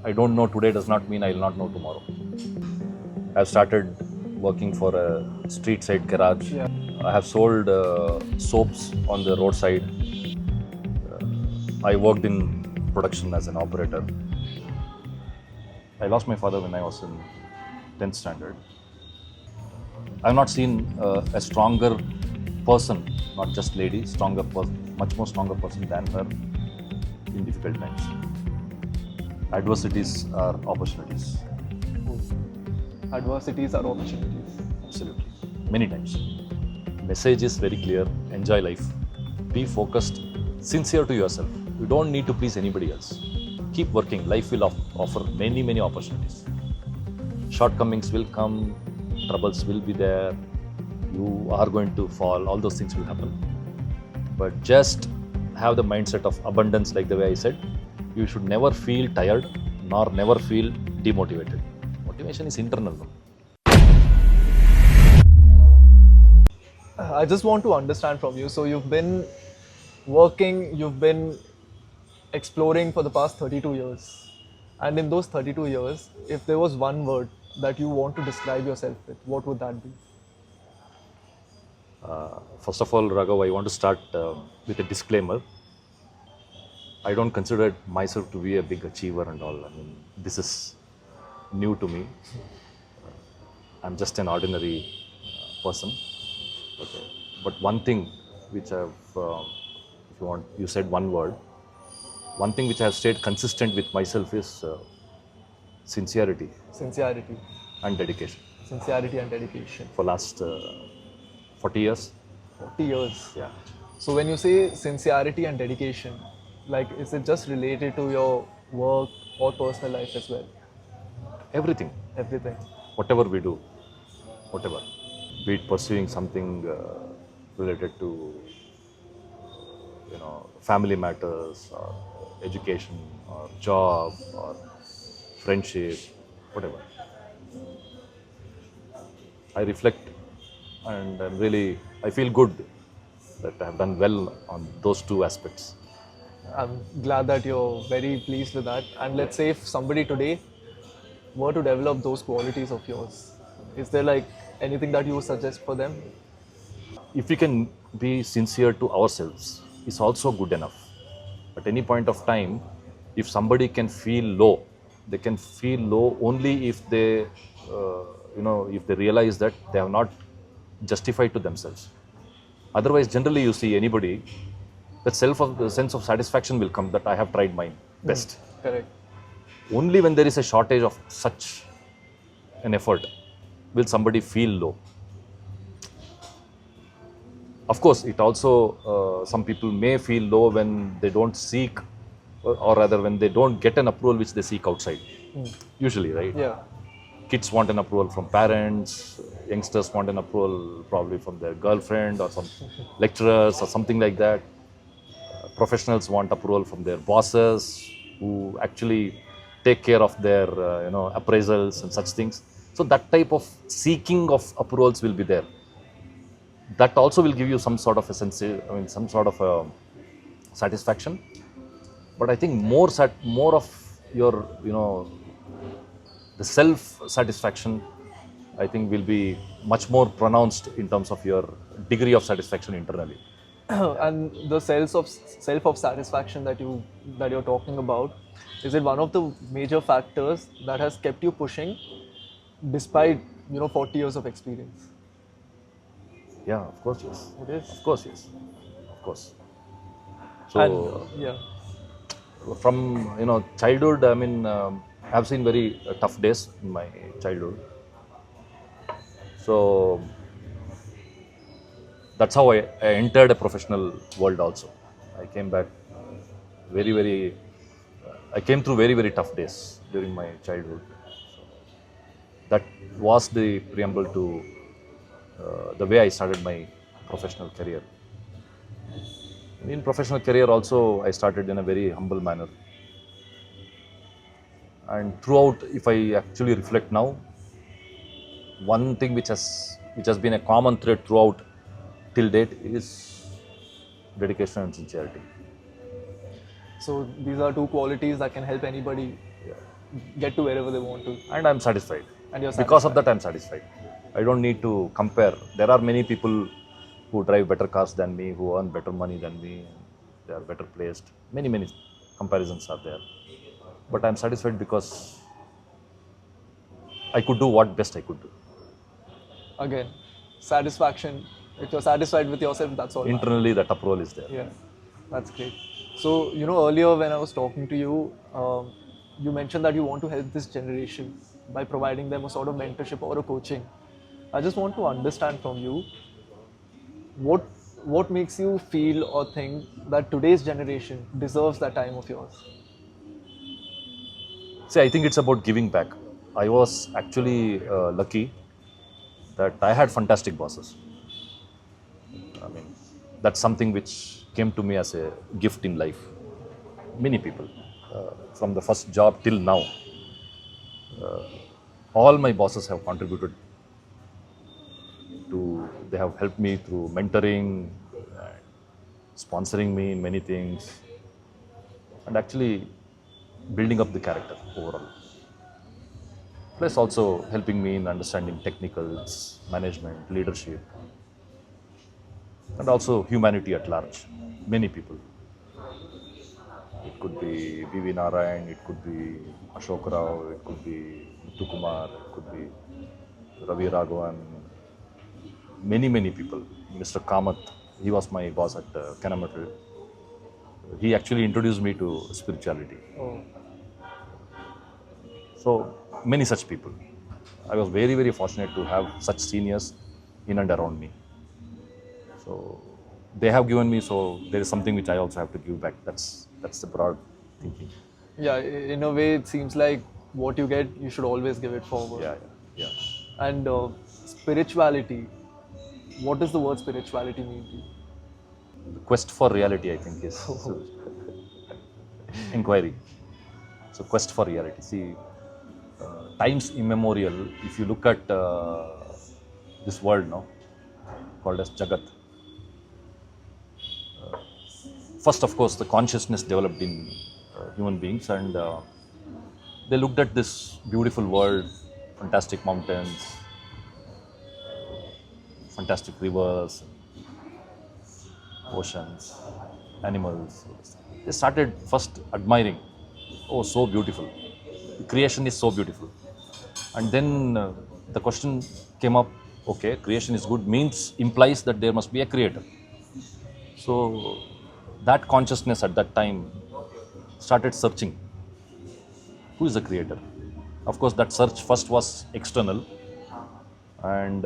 I don't know today does not mean I will not know tomorrow. I've started working for a street side garage. Yeah. I have sold soaps on the roadside. I worked in production as an operator. I lost my father when I was in 10th standard. I've not seen a stronger person, not just lady, stronger person, much more stronger person than her in difficult times. Adversities are opportunities. Adversities are opportunities. Absolutely. Many times. Message is very clear. Enjoy life. Be focused, sincere to yourself. You don't need to please anybody else. Keep working. Life will offer many, many opportunities. Shortcomings will come, troubles will be there, you are going to fall, all those things will happen. But just have the mindset of abundance, like the way I said. You should never feel tired nor never feel demotivated. Motivation is internal. I just want to understand from you. So you've been working, you've been exploring for the past 32 years. And in those 32 years, if there was one word that you want to describe yourself with, what would that be? First of all, Raghav, I want to start with a disclaimer. I don't consider myself to be a big achiever and all. I mean, this is new to me. I'm just an ordinary person. Okay. But one thing which I've, if you want, you said one word. One thing which I have stayed consistent with myself is sincerity Sincerity. and dedication. Sincerity and dedication. For last 40 years. 40 years. Yeah. So when you say sincerity and dedication, like is it just related to your work or personal life as well? Everything. Everything. Whatever we do, whatever. Be it pursuing something related to, family matters or education or job or friendship, whatever. I reflect and I feel good that I have done well on those two aspects. I'm glad that you're very pleased with that. And let's say if somebody today were to develop those qualities of yours, is there like anything that you would suggest for them? If we can be sincere to ourselves, is also good enough. At any point of time, if somebody can feel low, they can feel low only if they, if they realize that they have not justified to themselves. Otherwise, generally, you see anybody, that sense of satisfaction will come that I have tried mine best. Correct. Only when there is a shortage of such an effort will somebody feel low. Of course, it also, some people may feel low when they don't seek, or rather when they don't get an approval which they seek outside. Usually, right? Yeah. Kids want an approval from parents, youngsters want an approval probably from their girlfriend or some lecturers or something like that. Professionals want approval from their bosses who actually take care of their appraisals and such things. So that type of seeking of approvals will be there. That also will give you some sort of some sort of a satisfaction. But I think more of your, the self-satisfaction, I think will be much more pronounced in terms of your degree of satisfaction internally. And the self of satisfaction that you're talking about, is it one of the major factors that has kept you pushing despite 40 years of experience? Yeah, of course, yes. It is. Of course, yes. Of course. So And yeah. from childhood, I mean, I've seen very tough days in my childhood. So that's how I entered a professional world also. I came back I came through very, very tough days during my childhood. So that was the preamble to the way I started my professional career. In professional career also, I started in a very humble manner. And throughout, if I actually reflect now, one thing which has been a common thread throughout till date is dedication and sincerity. So these are two qualities that can help anybody get to wherever they want to. And I'm satisfied. And you're Because of satisfied. that, I'm satisfied. I don't need to compare. There are many people who drive better cars than me, who earn better money than me, they are better placed. Many comparisons are there. But I'm satisfied because I could do what best I could do. Again, satisfaction. If you're satisfied with yourself, that's all. Internally, that approval is there. Yeah, that's great. So, earlier when I was talking to you, you mentioned that you want to help this generation by providing them a sort of mentorship or a coaching. I just want to understand from you what makes you feel or think that today's generation deserves that time of yours. See, I think it's about giving back. I was actually lucky that I had fantastic bosses. I mean, that's something which came to me as a gift in life. Many people, from the first job till now, all my bosses have contributed to, they have helped me through mentoring, sponsoring me in many things, and actually building up the character overall. Plus also helping me in understanding technicals, management, leadership, and also humanity at large. Many people. It could be B.V. Narayan, it could be Ashok Rao, it could be Muthu Kumar, it could be Ravi Raghavan, many people. Mr. Kamath, he was my boss at Kanamatal. He actually introduced me to spirituality. Oh, So many such people. I was very fortunate to have such seniors in and around me. So they have given me, so there is something which I also have to give back. That's the broad thinking. yeah, in a way, it seems like what you get, you should always give it forward. Yeah. And spirituality, what does the word spirituality mean to you? The quest for reality, I think, is inquiry. So quest for reality. See, times immemorial, if you look at this world now, called as Jagat, first, of course, the consciousness developed in human beings, and they looked at this beautiful world, fantastic mountains, fantastic rivers, oceans, animals. They started first admiring, oh, so beautiful. Creation is so beautiful. And then the question came up, okay, creation is good means implies that there must be a creator. So that consciousness at that time started searching, who is the creator? Of course, that search first was external, and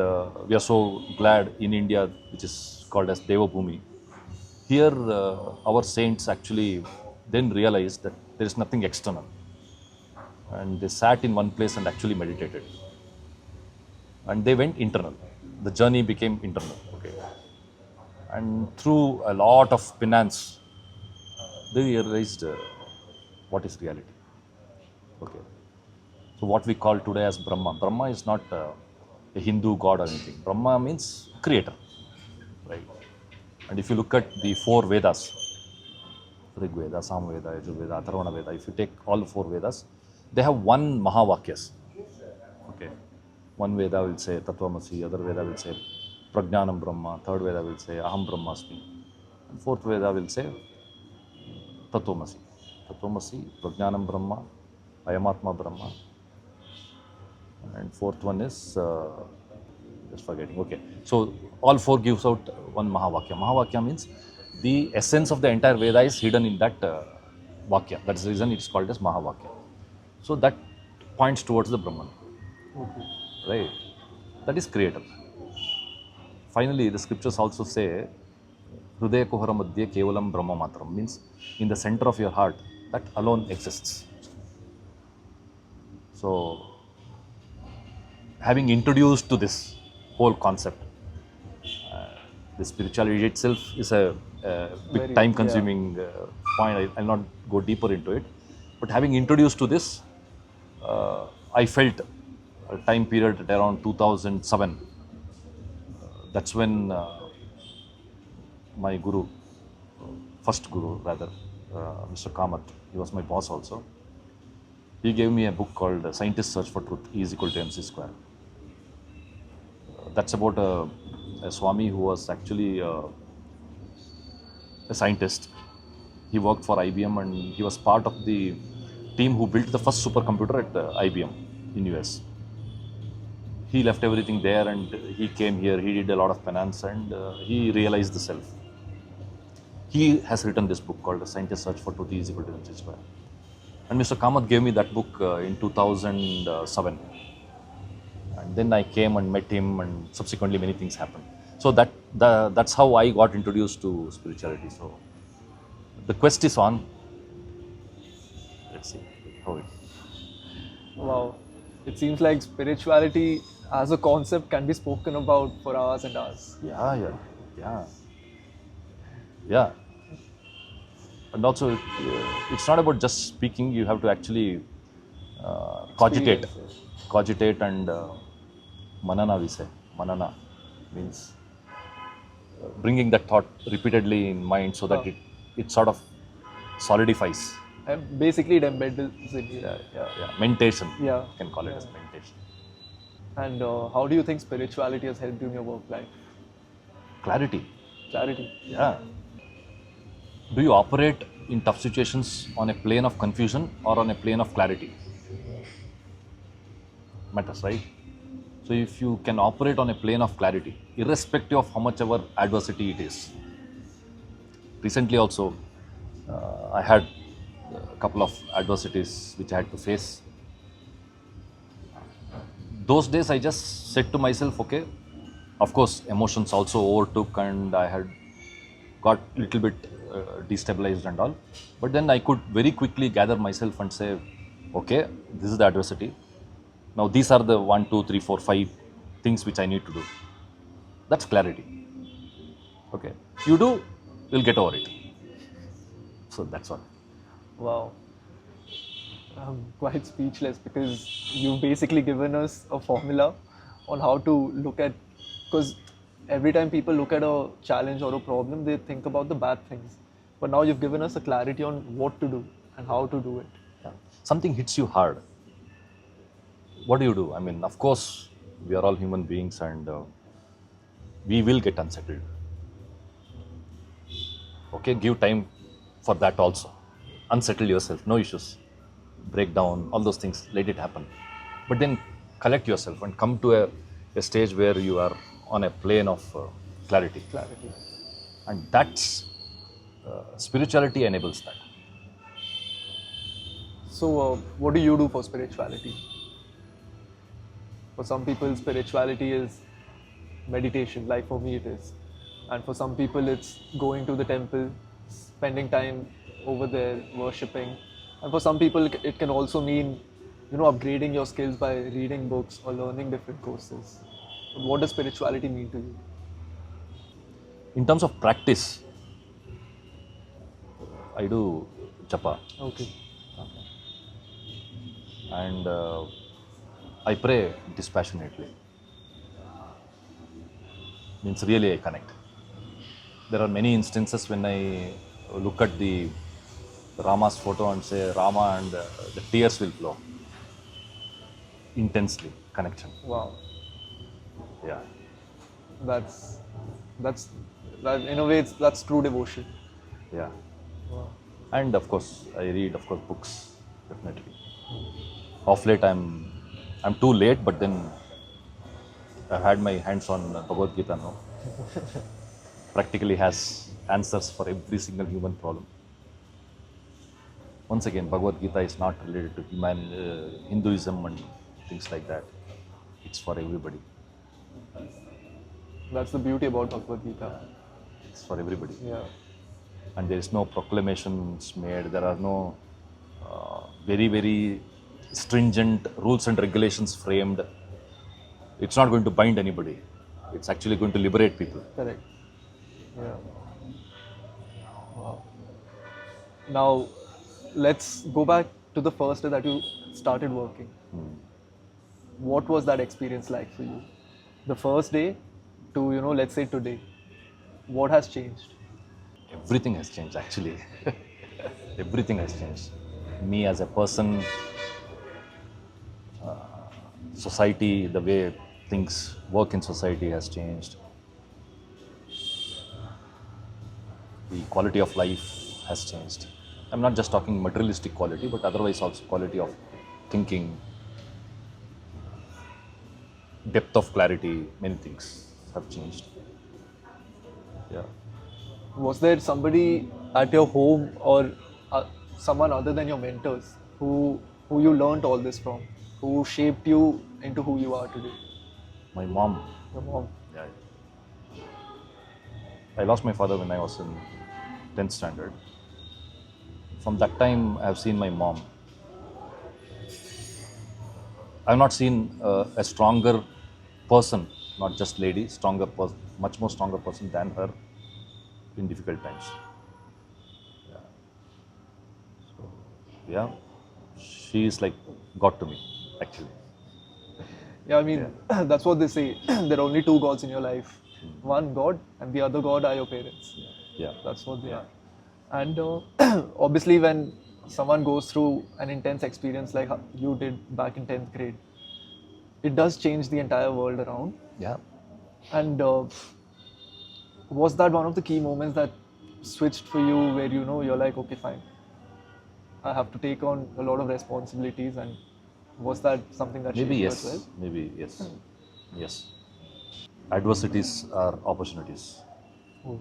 we are so glad in India, which is called as Devabhumi. Here, our saints actually then realized that there is nothing external, and they sat in one place and actually meditated, and they went internal. The journey became internal. Okay, and through a lot of penance, they realized what is reality. Okay, so what we call today as Brahma. Brahma is not a Hindu god or anything. Brahma means creator, right? And if you look at the four Vedas, Rig Veda, Samveda, Yajurveda, Atharvana Veda, if you take all the four Vedas, they have one Mahavakyas. Okay, one Veda will say Tattvamasi, other Veda will say Prajnanam Brahma, third Veda will say Aham Brahmasmi, and fourth Veda will say Tattvamasi. Tattvamasi, Prajnanam Brahma, Ayamatma Brahma, and fourth one is just forgetting. Okay, so all four gives out one Mahavakya. Mahavakya means the essence of the entire Veda is hidden in that Vakya. That's the reason it's called as Mahavakya. So that points towards the Brahman, right? That is creator. Finally, the scriptures also say, Hrudaya Kuhara Madhye Kevalam Brahma Matram, means in the center of your heart, that alone exists. So, having introduced to this whole concept, the spirituality itself is a big time consuming point. I'll not go deeper into it. But having introduced to this, I felt a time period at around 2007. That's when my guru, first guru rather, Mr. Kamath, he was my boss also. He gave me a book called Scientist's Search for Truth, E is equal to MC square. That's about a Swami who was actually a scientist. He worked for IBM and he was part of the team who built the first supercomputer at IBM in US. He left everything there and he came here. He did a lot of penance and he realized the self. He has written this book called The Scientist's Search for Truth is equal to MC square. And Mr. Kamath gave me that book in 2007. And then I came and met him and subsequently many things happened. So that's how I got introduced to spirituality. So the quest is on. Let's see how it. Wow. It seems like spirituality as a concept can be spoken about for hours and hours. Yeah. And also, it's not about just speaking. You have to actually cogitate and manana. We say manana means bringing that thought repeatedly in mind so that it sort of solidifies. And basically, it embeds in you. Yeah. Meditation. Yeah. You can call it as meditation. And how do you think spirituality has helped you in your work life? Clarity. Yeah. Do you operate in tough situations on a plane of confusion or on a plane of clarity? Matters, right? So if you can operate on a plane of clarity, irrespective of how much ever adversity it is. Recently also, I had a couple of adversities which I had to face. Those days I just said to myself, okay, of course emotions also overtook and I had got a little bit destabilized and all. But then I could very quickly gather myself and say, okay, this is the adversity. Now these are the 1, 2, 3, 4, 5 things which I need to do. That's clarity. Okay. You do, you'll get over it. So that's all. Wow. I'm quite speechless because you've basically given us a formula on how to look at, because every time people look at a challenge or a problem, they think about the bad things. But now you've given us a clarity on what to do and how to do it. Yeah. Something hits you hard. What do? I mean, of course, we are all human beings and we will get unsettled. Okay, give time for that also. Unsettle yourself, no issues. Break down, all those things, let it happen. But then collect yourself and come to a stage where you are on a plane of clarity. And that's spirituality enables that. So, what do you do for spirituality? For some people, spirituality is meditation, like for me it is. And for some people, it's going to the temple, spending time over there, worshipping. And for some people, it can also mean, upgrading your skills by reading books or learning different courses. But what does spirituality mean to you? In terms of practice, I do japa. Okay. And I pray dispassionately. Means really I connect. There are many instances when I look at the Rama's photo and say Rama and the tears will flow. Intensely, connection. Wow. Yeah. That in a way, that's true devotion. Yeah. Wow. And of course, I read, books, definitely. Of late, I'm too late, but then I've had my hands on Bhagavad Gita now. Practically has answers for every single human problem. Once again, Bhagavad Gita is not related to Hinduism and things like that. It's for everybody. That's the beauty about Bhagavad Gita. It's for everybody. Yeah. And there is no proclamations made. There are no very, very stringent rules and regulations framed. It's not going to bind anybody. It's actually going to liberate people. Correct. Yeah. Wow. Now, let's go back to the first day that you started working. What was that experience like for you? The first day to, let's say today. What has changed? Everything has changed, actually. Everything has changed. Me as a person, society, the way things work in society has changed. The quality of life has changed. I'm not just talking materialistic quality, but otherwise also quality of thinking, depth of clarity, many things have changed. Yeah. Was there somebody at your home or someone other than your mentors who you learnt all this from, who shaped you into who you are today? My mom. Your mom. Yeah. I lost my father when I was in 10th standard. From that time, I have seen my mom. I have not seen a stronger person, not just lady, much more stronger person than her in difficult times. Yeah, she is like God to me, actually. Yeah, I mean, that's what they say. There are only two gods in your life. One God and the other God are your parents. Yeah. That's what they are. And obviously, when someone goes through an intense experience like how you did back in 10th grade, it does change the entire world around. Yeah. And was that one of the key moments that switched for you where you know you're like, okay, fine, I have to take on a lot of responsibilities? And was that something that Maybe shaped you yes. as well? Maybe yes. Yes. Adversities are opportunities. Oh.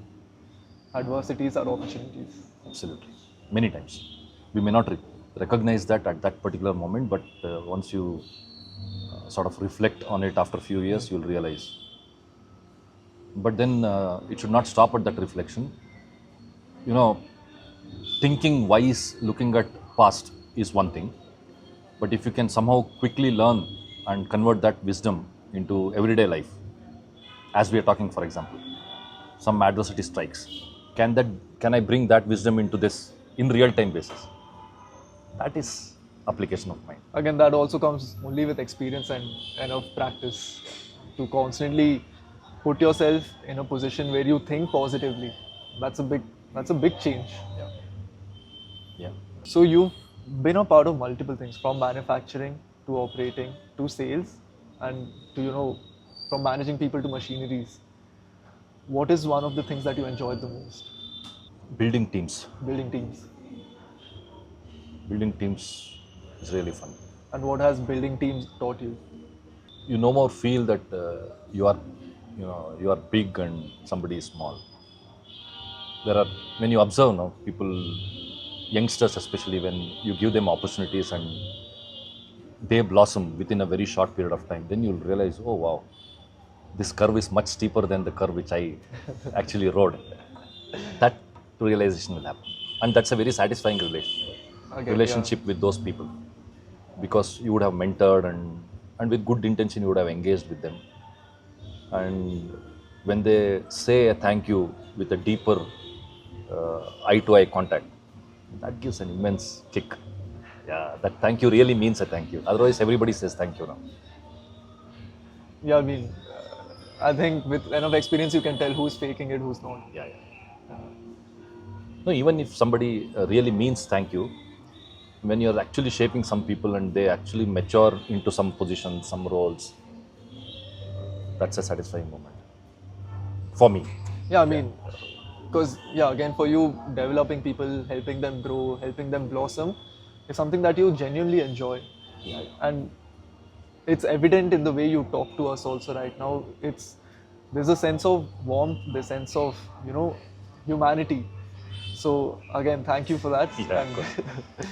Adversities are opportunities. Absolutely. Many times. We may not recognize that at that particular moment, but once you sort of reflect on it after a few years, you'll realize. But then it should not stop at that reflection. You know, thinking wise, looking at past is one thing. But if you can somehow quickly learn and convert that wisdom into everyday life, as we are talking, for example, some adversity strikes. Can I bring that wisdom into this in real time basis? That is application of mind. Again, that also comes only with experience and enough practice to constantly put yourself in a position where you think positively. That's a big change. Yeah. So you've been a part of multiple things, from manufacturing to operating to sales and to from managing people to machineries. What is one of the things that you enjoyed the most? Building teams. Building teams. Building teams is really fun. And what has building teams taught you? You no more feel that you are big and somebody is small. There are, when you observe now people, youngsters especially, when you give them opportunities and they blossom within a very short period of time, then you'll realize, oh wow, this curve is much steeper than the curve which I actually rode. That realization will happen, and that's a very satisfying relationship with those people, because you would have mentored and with good intention you would have engaged with them, and when they say a thank you with a deeper eye to eye contact, that gives an immense kick. Yeah, that thank you really means a thank you. Otherwise, everybody says thank you now. Yeah, I mean, I think with enough experience, you can tell who's faking it, who's not. Yeah, yeah. No, even if somebody really means thank you, when you're actually shaping some people and they actually mature into some positions, some roles, that's a satisfying moment for me. Yeah, I mean, because, yeah, again, for you, developing people, helping them grow, helping them blossom is something that you genuinely enjoy. Yeah, And it's evident in the way you talk to us also right now. There's a sense of warmth, there's a sense of, humanity. So, again, thank you for that. yeah, of course.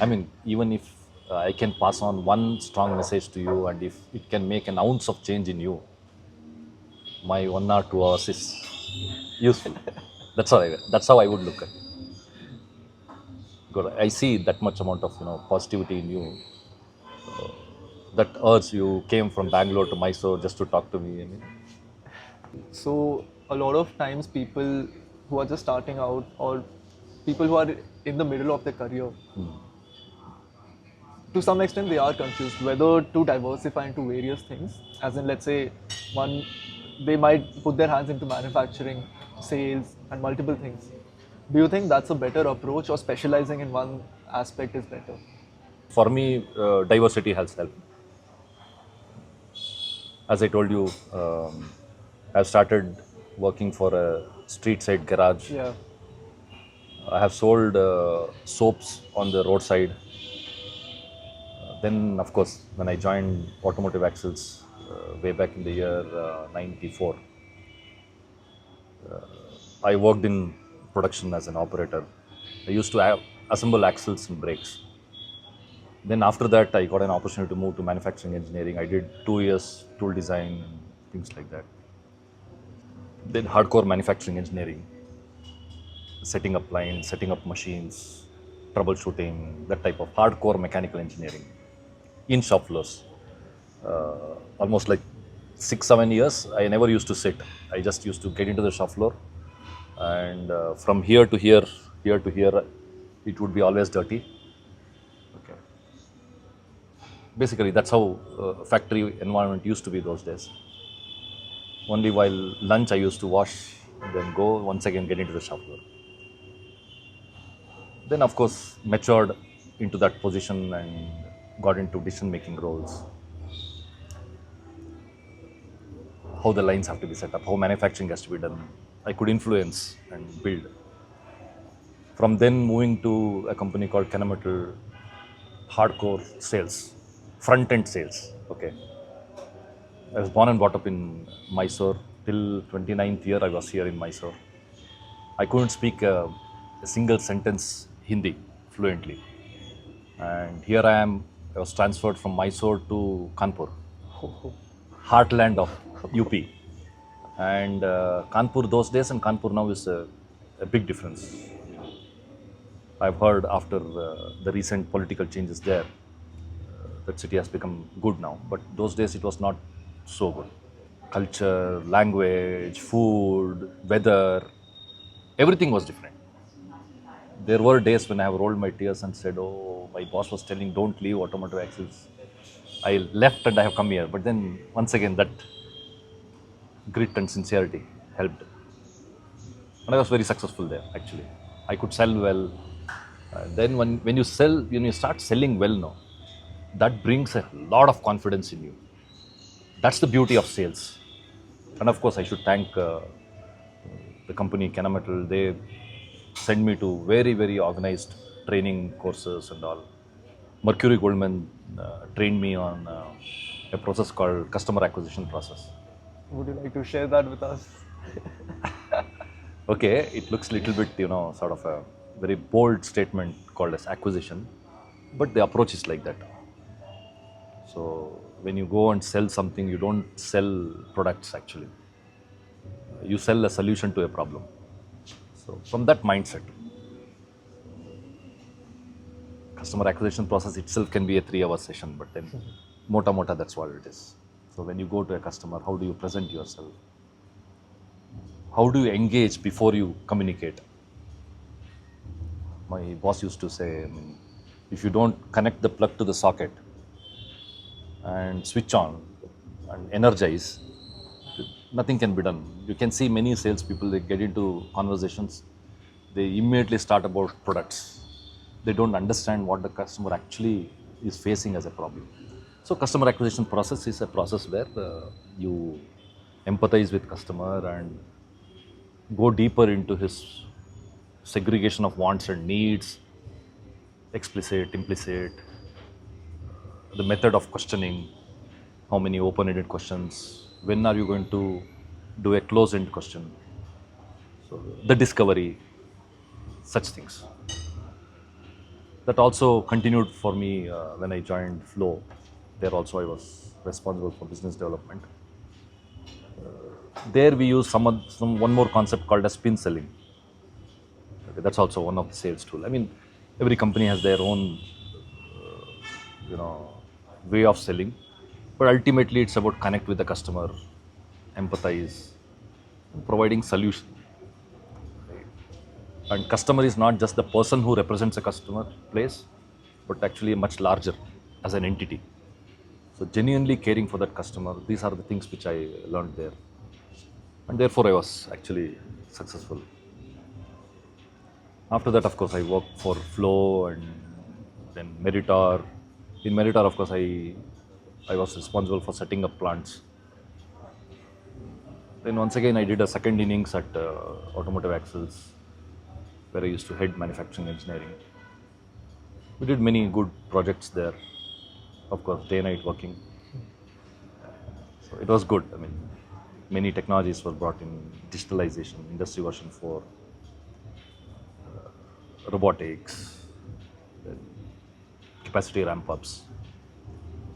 I mean, even if I can pass on one strong message to you, and if it can make an ounce of change in you, my 1 or 2 hours is useful. That's how I would look at it. Because I see that much amount of positivity in you. That urge, you came from Bangalore to Mysore just to talk to me. I mean, So a lot of times people who are just starting out, or people who are in the middle of their career, to some extent they are confused whether to diversify into various things. As in, let's say, one, they might put their hands into manufacturing, sales, and multiple things. Do you think that's a better approach, or specializing in one aspect is better? for me, diversity has helped. As I told you, I've started working for a street side garage. Yeah. I have sold soaps on the roadside. Then, of course, when I joined Automotive Axles way back in the year 94, I worked in production as an operator. I used to assemble axles and brakes. Then after that, I got an opportunity to move to manufacturing engineering. I did 2 years tool design and things like that. Then hardcore manufacturing engineering, setting up lines, setting up machines, troubleshooting, that type of hardcore mechanical engineering in shop floors. Almost like 6 7 years, I never used to sit. I just used to get into the shop floor, and from here to here, it would be always dirty. Okay. Basically, that's how factory environment used to be those days. Only while lunch I used to wash, then go once again get into the shop floor. Then, of course, matured into that position and got into decision making roles. How the lines have to be set up, how manufacturing has to be done. I could influence and build. From then, moving to a company called Kenamatal, hardcore sales, front end sales. Okay. I was born and brought up in Mysore. Till 29th year, I was here in Mysore. I couldn't speak a single sentence Hindi fluently. And here I am, I was transferred from Mysore to Kanpur, heartland of UP. And Kanpur those days and Kanpur now is a big difference. I've heard after the recent political changes there, that city has become good now. But those days it was not so good. Culture, language, food, weather, everything was different. There were days when I have rolled my tears and said, "Oh, my boss was telling, don't leave Automotive Axles." I left and I have come here. But then once again, that grit and sincerity helped. And I was very successful there actually. I could sell well. Then when you sell, when you start selling well now, that brings a lot of confidence in you. That's the beauty of sales. And of course, I should thank the company Kenamatal. They send me to very, very organized training courses and all. Mercury Goldman trained me on a process called customer acquisition process. Would you like to share that with us? Okay, it looks a little bit, sort of a very bold statement called as acquisition, but the approach is like that. So when you go and sell something, you don't sell products actually. You sell a solution to a problem. So from that mindset, customer acquisition process itself can be a 3 hour session, but then mota, that's what it is. So when you go to a customer, how do you present yourself? How do you engage before you communicate? My boss used to say, if you don't connect the plug to the socket and switch on and energize, nothing can be done. You can see many salespeople, they get into conversations, they immediately start about products. They don't understand what the customer actually is facing as a problem. So customer acquisition process is a process where you empathize with customer and go deeper into his segregation of wants and needs, explicit, implicit, the method of questioning, how many open-ended questions, when are you going to do a closed-end question, so the discovery, such things. That also continued for me when I joined Flow. There also I was responsible for business development. There we use one more concept called as spin selling. Okay, that's also one of the sales tool. I mean, every company has their own, way of selling, but ultimately it's about connect with the customer, empathize, providing solution. And customer is not just the person who represents a customer place, but actually much larger as an entity. So genuinely caring for that customer, these are the things which I learned there. And therefore I was actually successful. After that, of course, I worked for Flow and then Meritor. In Meritor, of course, I was responsible for setting up plants. Then once again, I did a second innings at Automotive Axles, where I used to head manufacturing engineering. We did many good projects there, of course, day and night working. So it was good. I mean, many technologies were brought in: digitalization, industry version 4, robotics, then capacity ramp ups,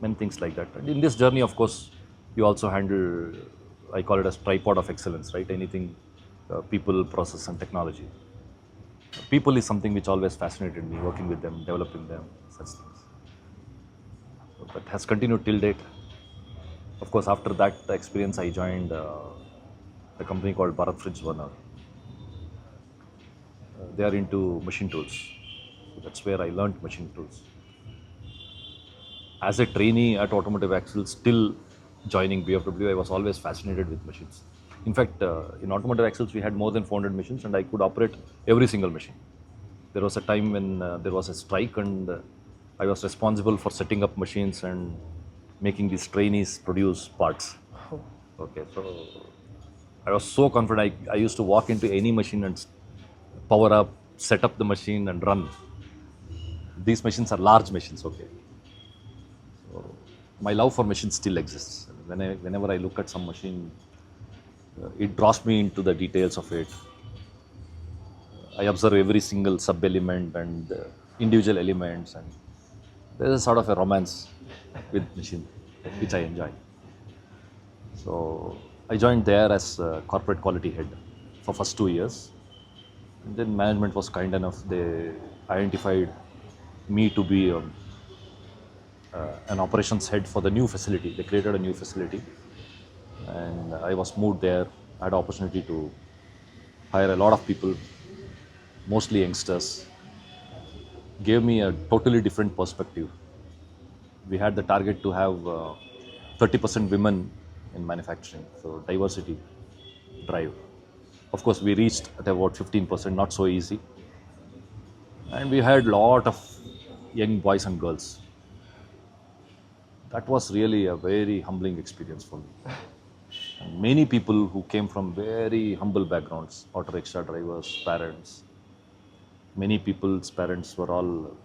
many things like that. And in this journey, of course, you also handle, I call it as tripod of excellence, right? Anything, people, process, and technology. People is something which always fascinated me, working with them, developing them, such things. So that has continued till date. Of course, after that experience, I joined a company called Bharat Fridge Warner. They are into machine tools. So that's where I learned machine tools. As a trainee at Automotive Axles, still joining BFW, I was always fascinated with machines. In fact, in Automotive Axles, we had more than 400 machines, and I could operate every single machine. There was a time when there was a strike, and I was responsible for setting up machines and making these trainees produce parts. Okay, so I was so confident. I used to walk into any machine and power up, set up the machine, and run. These machines are large machines, okay. So my love for machines still exists. Whenever I look at some machine, it draws me into the details of it. I observe every single sub element and individual elements, and there is sort of a romance with machine, which I enjoy. So I joined there as corporate quality head for first 2 years. And then management was kind enough; they identified me to be an operations head for the new facility. They created a new facility, and I was moved there. I had opportunity to hire a lot of people, mostly youngsters. Gave me a totally different perspective. We had the target to have 30% women in manufacturing, so diversity drive. Of course, we reached at about 15%, not so easy. And we had a lot of young boys and girls. That was really a very humbling experience for me. And many people who came from very humble backgrounds, auto rickshaw drivers, parents. Many people's parents were all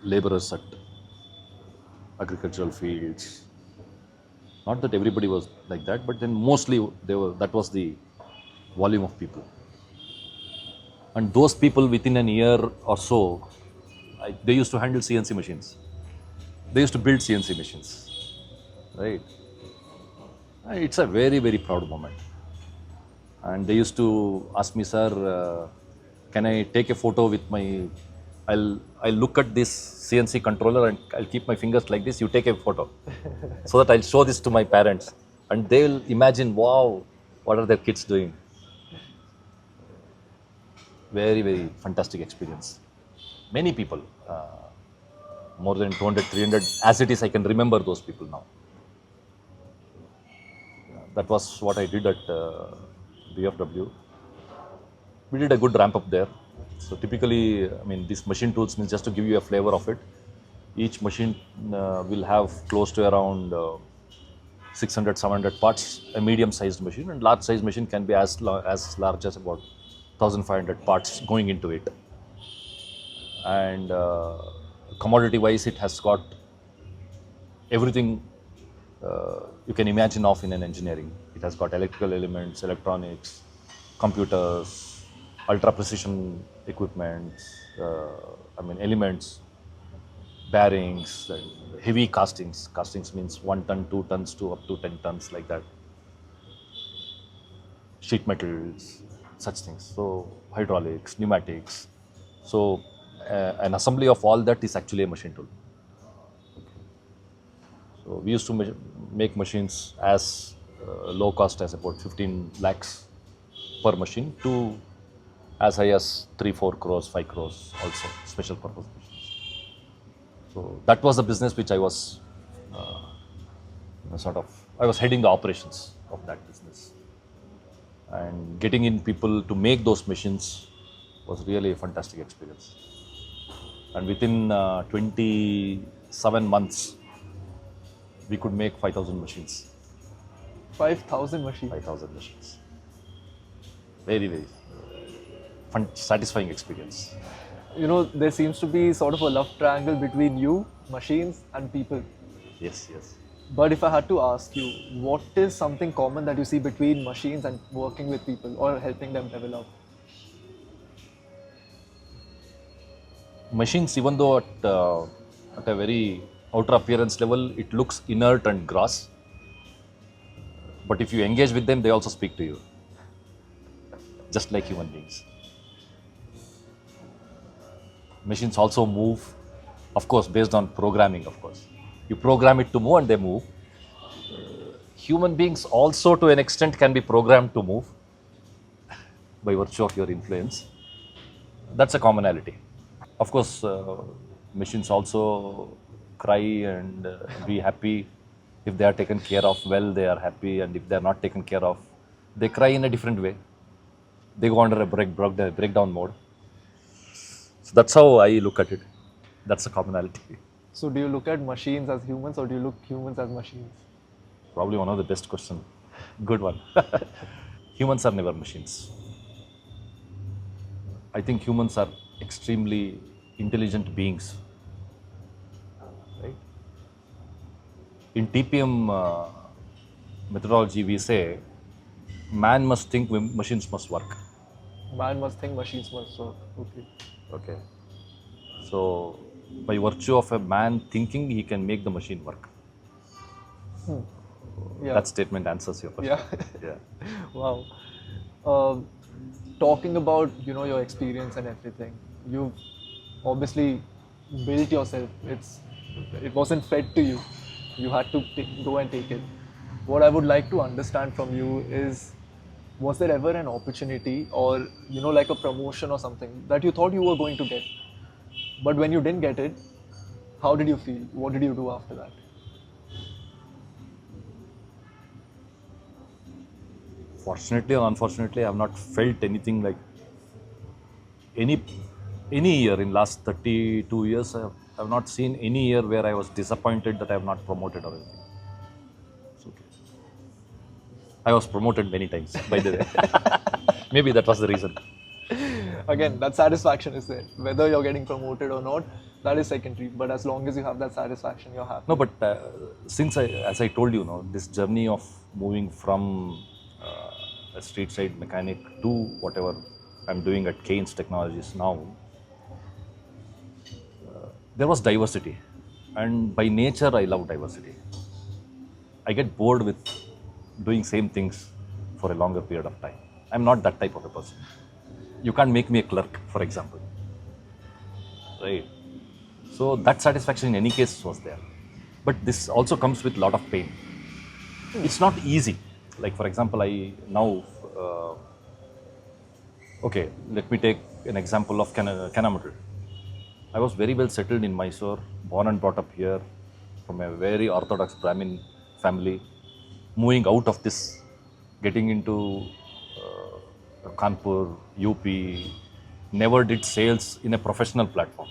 laborers at agricultural fields. Not that everybody was like that, but then mostly they were. That was the volume of people. And those people, within an year or so, they used to handle CNC machines. They used to build CNC machines, right? It's a very, very proud moment. And they used to ask me, sir, can I take a photo with my, I'll look at this CNC controller and I'll keep my fingers like this, you take a photo. So that I'll show this to my parents. And they'll imagine, wow, what are their kids doing? Very, very fantastic experience. Many people, more than 200, 300, as it is, I can remember those people now. That was what I did at BFW. We did a good ramp up there. So typically, I mean, these machine tools means, just to give you a flavor of it, each machine will have close to around 600, 700 parts, a medium-sized machine, and large-sized machine can be as large as about 1,500 parts going into it. And commodity-wise, it has got everything you can imagine of in an engineering. It has got electrical elements, electronics, computers, ultra-precision equipment, elements, bearings, and heavy castings. Castings means 1 ton, 2 tons to up to 10 tons, like that. Sheet metals, such things. So hydraulics, pneumatics. So an assembly of all that is actually a machine tool. So we used to make machines as low cost as about 15 lakhs per machine to as high as 3, 4 crores, 5 crores also, special purpose machines. So that was the business which I was I was heading the operations of that business. And getting in people to make those machines was really a fantastic experience. And within 27 months, we could make 5,000 machines. 5,000 machines. 5,000 machines. Very, very fun, satisfying experience. You know, there seems to be sort of a love triangle between you, machines, and people. Yes, yes. But if I had to ask you, what is something common that you see between machines and working with people or helping them develop? Machines, even though at a very outer appearance level, it looks inert and gross. But if you engage with them, they also speak to you, just like human beings. Machines also move, of course, based on programming, of course. You program it to move and they move. Human beings also, to an extent, can be programmed to move by virtue of your influence. That's a commonality. Of course, machines also cry and be happy. If they are taken care of well, they are happy, and if they are not taken care of, they cry in a different way. They go under a breakdown mode. So that's how I look at it. That's a commonality. So, do you look at machines as humans or do you look humans as machines? Probably one of the best questions. Good one. Humans are never machines. I think humans are extremely intelligent beings. Right? In TPM methodology, we say man must think, machines must work. Man must think, machines must work. Okay. Okay. So, by virtue of a man thinking, he can make the machine work. Yeah. That statement answers your question. Yeah. Yeah. Wow. Talking about your experience and everything, you've obviously built yourself. It wasn't fed to you. You had to go and take it. What I would like to understand from you is, was there ever an opportunity or like a promotion or something that you thought you were going to get, but when you didn't get it, how did you feel? What did you do after that? Fortunately or unfortunately, I have not felt anything like any year in last 32 years. I have not seen any year where I was disappointed that I have not promoted or anything. It's okay. I was promoted many times, by the way. Maybe that was the reason. Again, that satisfaction is there. Whether you're getting promoted or not, that is secondary. But as long as you have that satisfaction, you're happy. No, but since as I told you, this journey of moving from a street side mechanic to whatever I'm doing at Keynes Technologies now, there was diversity. And by nature, I love diversity. I get bored with doing same things for a longer period of time. I'm not that type of a person. You can't make me a clerk, for example. Right? So that satisfaction in any case was there. But this also comes with a lot of pain. It's not easy. Like, for example, I now, okay, let me take an example of Canamatal. I was very well settled in Mysore, born and brought up here from a very orthodox Brahmin family. Moving out of this, getting into Kanpur, UP, never did sales in a professional platform.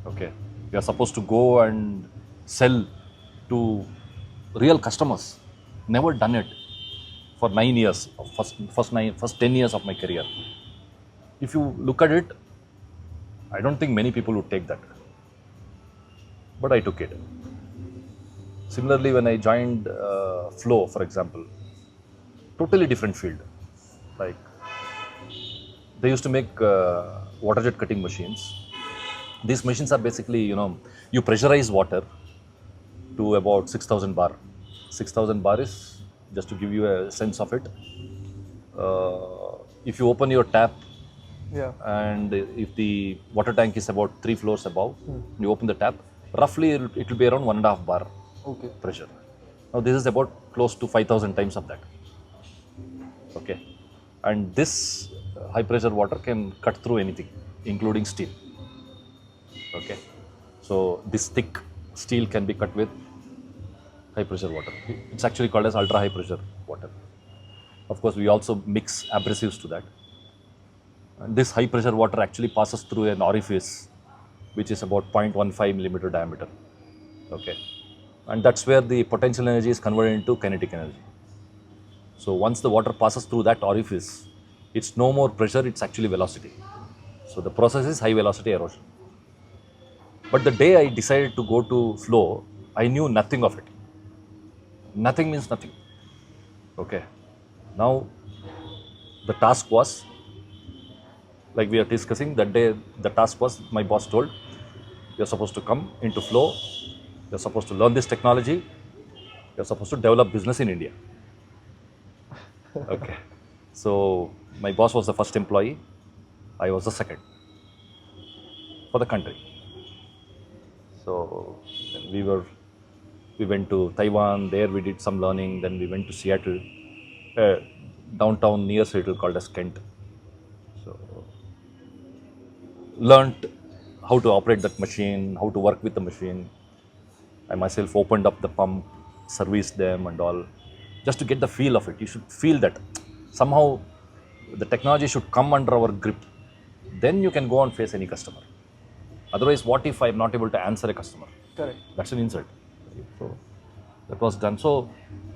Okay, we are supposed to go and sell to real customers. Never done it for 9 years, first 10 years of my career. If you look at it, I don't think many people would take that, but I took it. Similarly, when I joined Flow, for example, totally different field. Like, they used to make water jet cutting machines. These machines are basically, you pressurize water to about 6,000 bar. 6,000 bar is, just to give you a sense of it, if you open your tap, Yeah. and if the water tank is about 3 floors above, you open the tap, roughly it will be around 1.5 bar Okay. pressure. Now this is about close to 5,000 times of that. Okay, and this high pressure water can cut through anything, including steel. Okay, so this thick steel can be cut with high pressure water. It's actually called as ultra high pressure water. Of course, we also mix abrasives to that. And this high pressure water actually passes through an orifice which is about 0.15 millimeter diameter. Okay, and that's where the potential energy is converted into kinetic energy. So once the water passes through that orifice, it's no more pressure, it's actually velocity. So the process is high velocity erosion. But the day I decided to go to flow, I knew nothing of it. Nothing means nothing. Okay. Now the task was, like we are discussing, that day the task was, my boss told, you're supposed to come into flow, you're supposed to learn this technology, you're supposed to develop business in India. Okay. So my boss was the first employee, I was the second for the country. So then we went to Taiwan, there we did some learning, then we went to Seattle, downtown near Seattle called as Kent. So learned how to operate that machine, how to work with the machine. I myself opened up the pump, serviced them and all, just to get the feel of it. You should feel that somehow the technology should come under our grip. Then you can go and face any customer. Otherwise, what if I'm not able to answer a customer? Correct. That's an insult. So that was done. So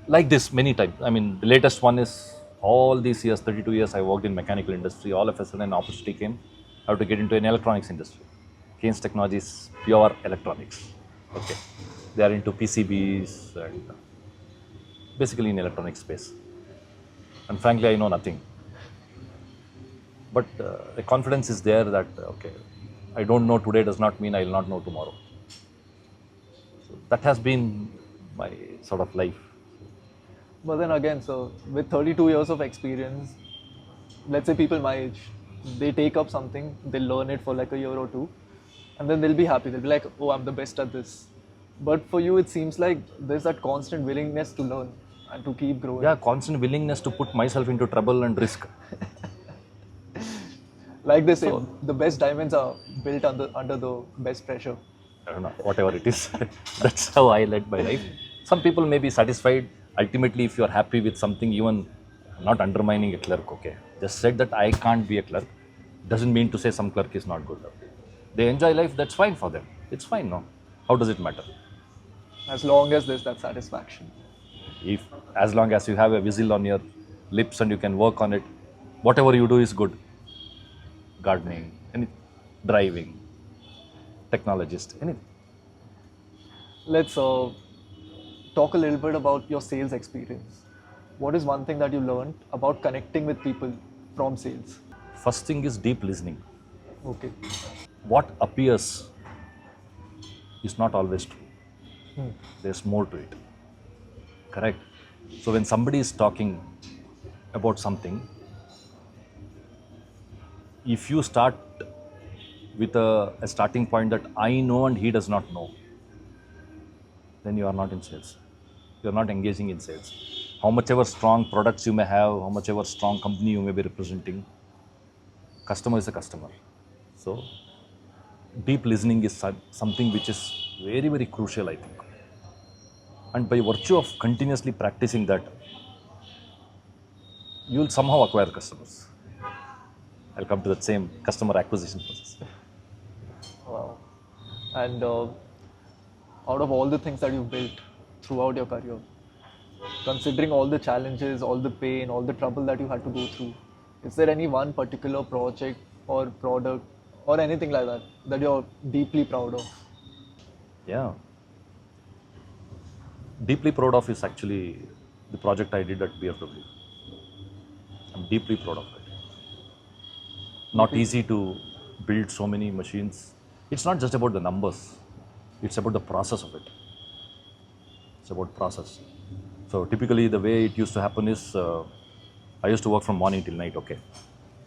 like this many times. I mean, the latest one is all these years, 32 years, I worked in mechanical industry. All of a sudden, an opportunity came. I have to get into an electronics industry. Keynes Technologies, pure electronics. Okay, they are into PCBs and basically in electronic space. And frankly, I know nothing. But the confidence is there that okay, I don't know today does not mean I will not know tomorrow. So that has been my sort of life. But then again, so with 32 years of experience, let's say people my age, they take up something, they learn it for like a year or two, and then they'll be happy. They'll be like, oh, I'm the best at this. But for you, it seems like there's that constant willingness to learn and to keep growing. Yeah, constant willingness to put myself into trouble and risk. Like they say, the best diamonds are built under the best pressure. I don't know, whatever it is. That's how I led my life. Some people may be satisfied. Ultimately, if you are happy with something, even not undermining a clerk, okay. Just said that I can't be a clerk. Doesn't mean to say some clerk is not good. They enjoy life, that's fine for them. It's fine, no? How does it matter? As long as there's that satisfaction. If as long as you have a whistle on your lips and you can work on it, whatever you do is good. Gardening, anything, driving, technologist, anything. Let's talk a little bit about your sales experience. What is one thing that you learned about connecting with people from sales? First thing is deep listening. Okay. What appears is not always true. There's more to it. Correct? So when somebody is talking about something, if you start with a starting point that I know and he does not know, then you are not in sales. You are not engaging in sales. How much ever strong products you may have, how much ever strong company you may be representing, customer is a customer. So deep listening is something which is very, very crucial, I think. And by virtue of continuously practicing that, you will somehow acquire customers. I'll come to that same customer acquisition process. Wow. And out of all the things that you've built throughout your career, considering all the challenges, all the pain, all the trouble that you had to go through, is there any one particular project or product or anything like that that you're deeply proud of? Yeah. Deeply proud of is actually the project I did at BFW. I'm deeply proud of it. Not easy to build so many machines. It's not just about the numbers. It's about the process of it. It's about process. So typically the way it used to happen is, I used to work from morning till night, okay.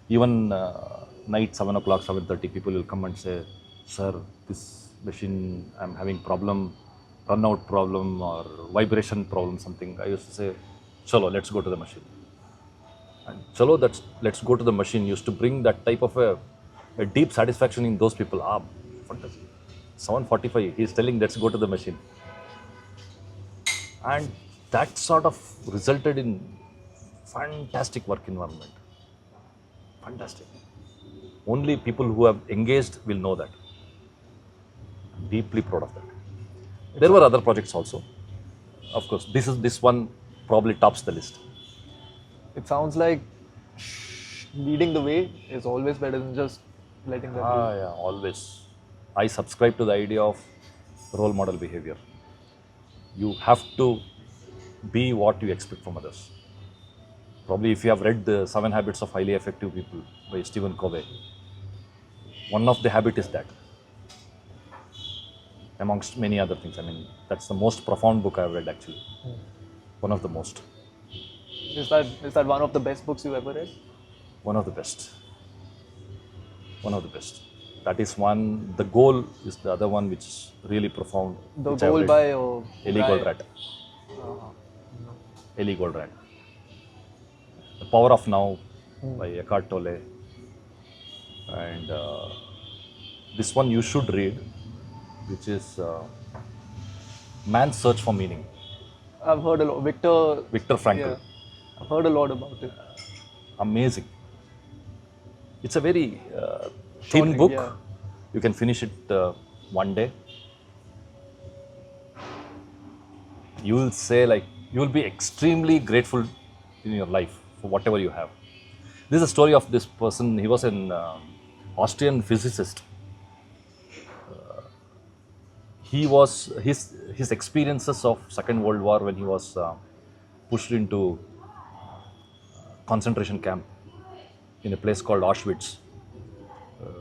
Even night 7 o'clock, 7:30, people will come and say, sir, this machine, I'm having problem, runout problem or vibration problem, something. I used to say, chalo, let's go to the machine. And chalo, let's go to the machine used to bring that type of a deep satisfaction in those people. Ah, fantastic. 7:45, he's telling, let's go to the machine. And that sort of resulted in fantastic work environment. Fantastic. Only people who have engaged will know that. I'm deeply proud of that. There were other projects also. Of course, this one probably tops the list. It sounds like leading the way is always better than just letting them Ah, lead. yeah, always. I subscribe to the idea of role model behavior. You have to be what you expect from others. Probably, if you have read the 7 Habits of Highly Effective People by Stephen Covey, one of the habit is that, amongst many other things. I mean, that's the most profound book I've read actually. One of the most, Is that one of the best books you ever read? one of the best, one of the best. That is one. The Goal is the other one, which is really profound. The which I've Goal read. by Ellie Guy. Goldratt. Ellie Goldratt. The Power of Now by Eckhart Tolle. And this one you should read, which is Man's Search for Meaning. I've heard a lot. Viktor Frankl. Yeah, I've heard a lot about it. Amazing. It's a very thin Short, book. yeah. You can finish it one day. You will say, like, you will be extremely grateful in your life for whatever you have. This is a story of this person. He was an Austrian physicist. He was his experiences of Second World War, when he was pushed into concentration camp in a place called Auschwitz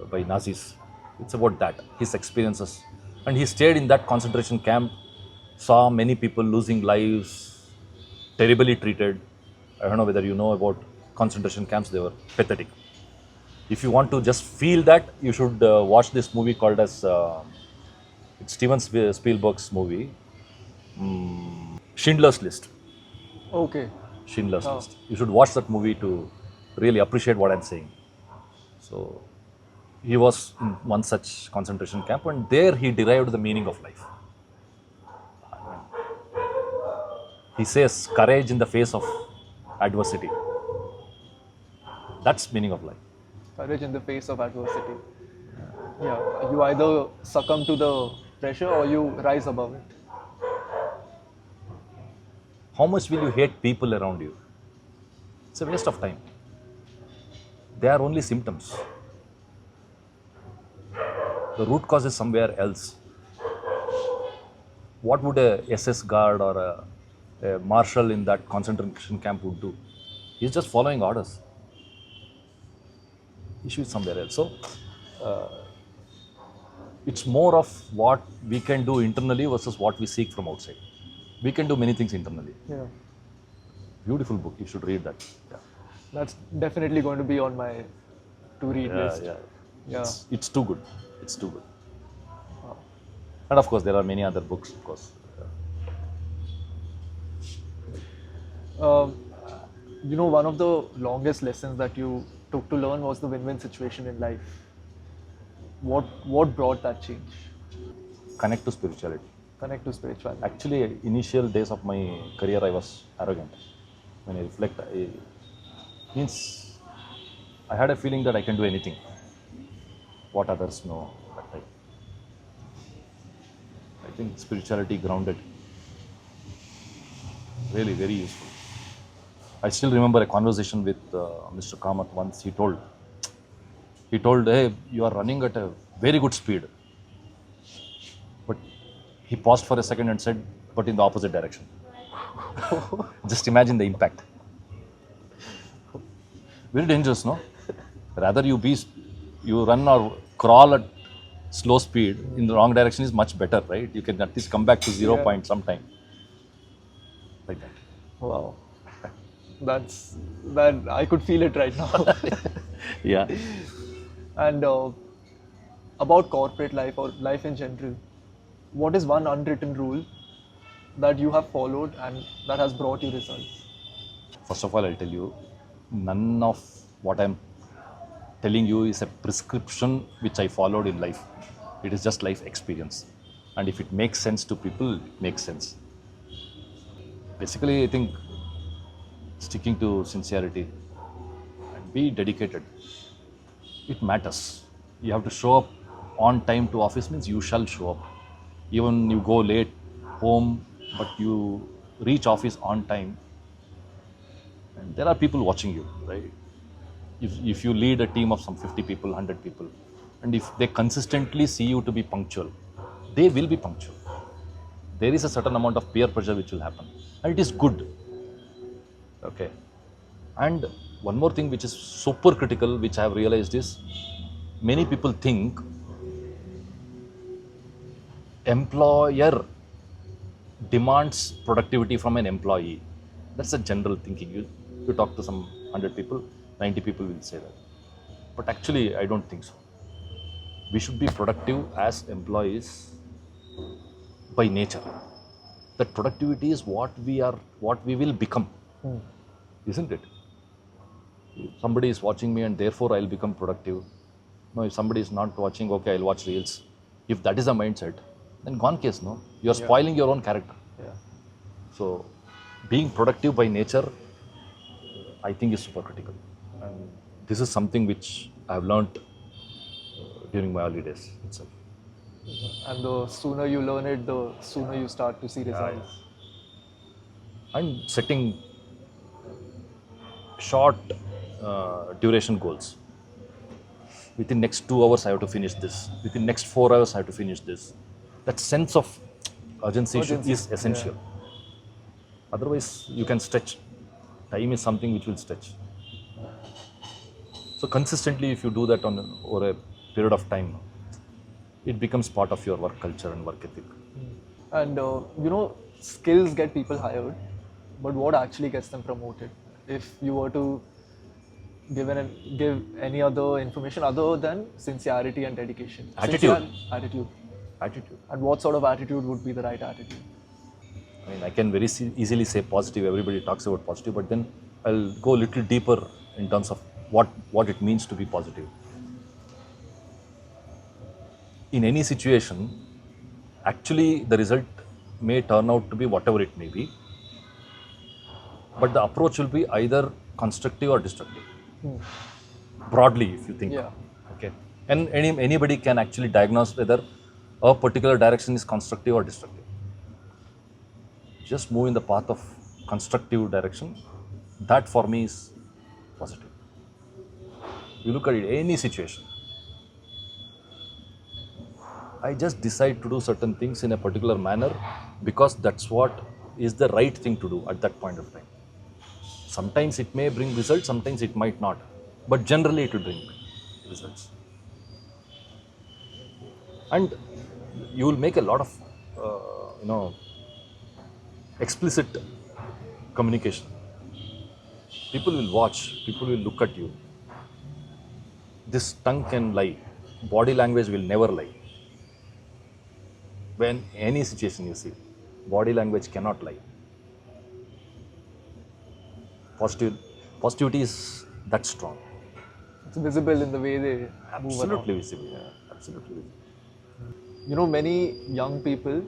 by Nazis. It's about that, his experiences. And he stayed in that concentration camp, saw many people losing lives, terribly treated. I don't know whether you know about concentration camps, they were pathetic. If you want to just feel that, you should watch this movie called as, it's Steven Spielberg's movie, Schindler's List. Okay. Schindler's List. You should watch that movie to really appreciate what I'm saying. So, he was in one such concentration camp, and there he derived the meaning of life. He says, courage in the face of adversity. That's meaning of life. Courage in the face of adversity. Yeah. You either succumb to the pressure or you rise above it. How much will you hate people around you? It's a waste of time. They are only symptoms. The root cause is somewhere else. What would a SS guard or a marshal in that concentration camp would do? He's just following orders. Issue is somewhere else. So, it's more of what we can do internally versus what we seek from outside. We can do many things internally. Yeah. Beautiful book. You should read that. Yeah. That's definitely going to be on my to read list. Yeah. It's too good. It's too good. And of course, there are many other books, of course. One of the longest lessons that you took to learn was the win-win situation in life. What brought that change? Connect to spirituality. Connect to spirituality. Actually, initial days of my career, I was arrogant. When I reflect, I had a feeling that I can do anything. What others know. But I think spirituality grounded. Really, very useful. I still remember a conversation with Mr. Kamath once. He told, hey, you are running at a very good speed. But he paused for a second and said, but in the opposite direction. Just imagine the impact. Very dangerous, no? Rather you run or crawl at slow speed in the wrong direction is much better, right? You can at least come back to 0 point sometime. Like that. Wow. That I could feel it right now. Yeah. And about corporate life or life in general, what is one unwritten rule that you have followed and that has brought you results? First of all, I'll tell you, none of what I'm telling you is a prescription which I followed in life. It is just life experience. And if it makes sense to people, it makes sense. Basically, I think sticking to sincerity and be dedicated. It matters. You have to show up on time to office means you shall show up. Even you go late home, but you reach office on time, And there are people watching you, right? If you lead a team of some 50 people, 100 people, and if they consistently see you to be punctual, they will be punctual. There is a certain amount of peer pressure which will happen, and it is good. Okay. And one more thing which is super critical, which I have realized is many people think employer demands productivity from an employee. That's a general thinking. You talk to some 100 people, 90 people will say that. But actually, I don't think so. We should be productive as employees by nature. That productivity is what we will become, isn't it? If somebody is watching me and therefore I'll become productive. No, if somebody is not watching, okay, I'll watch reels. If that is a mindset, then gone case, no? You're spoiling your own character. Yeah. So, being productive by nature, I think is super critical. And this is something which I've learned during my early days itself. And the sooner you learn it, the sooner you start to see results. And setting short duration goals. Within next 2 hours, I have to finish this. Within next 4 hours, I have to finish this. That sense of urgency is essential. Otherwise, you can stretch. Time is something which will stretch. So consistently, if you do that over a period of time, it becomes part of your work culture and work ethic. And skills get people hired, but what actually gets them promoted? If you were to give any other information other than sincerity and dedication. Attitude. Attitude. Attitude. And what sort of attitude would be the right attitude? I mean, I can very easily say positive. Everybody talks about positive, but then I'll go a little deeper in terms of what it means to be positive. In any situation, actually the result may turn out to be whatever it may be, but the approach will be either constructive or destructive. Broadly, if you think. Yeah. Okay. And anybody can actually diagnose whether a particular direction is constructive or destructive. Just move in the path of constructive direction. That for me is positive. You look at it, any situation. I just decide to do certain things in a particular manner because that's what is the right thing to do at that point of time. Sometimes it may bring results, sometimes it might not. But generally it will bring results. And you will make a lot of, explicit communication. People will watch, people will look at you. This tongue can lie. Body language will never lie. When any situation you see, body language cannot lie. Positivity is that strong. It's visible in the way they move around. Absolutely visible. Yeah, absolutely visible. Many young people,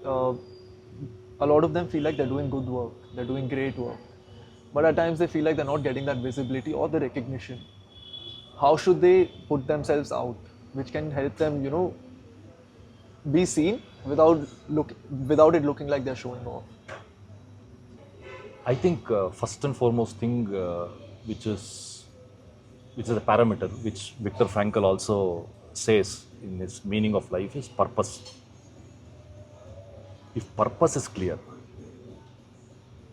a lot of them feel like they're doing good work, they're doing great work. But at times they feel like they're not getting that visibility or the recognition. How should they put themselves out, which can help them, be seen without it looking like they're showing off? I think first and foremost thing, which is a parameter which Viktor Frankl also says in his meaning of life, is purpose. If purpose is clear,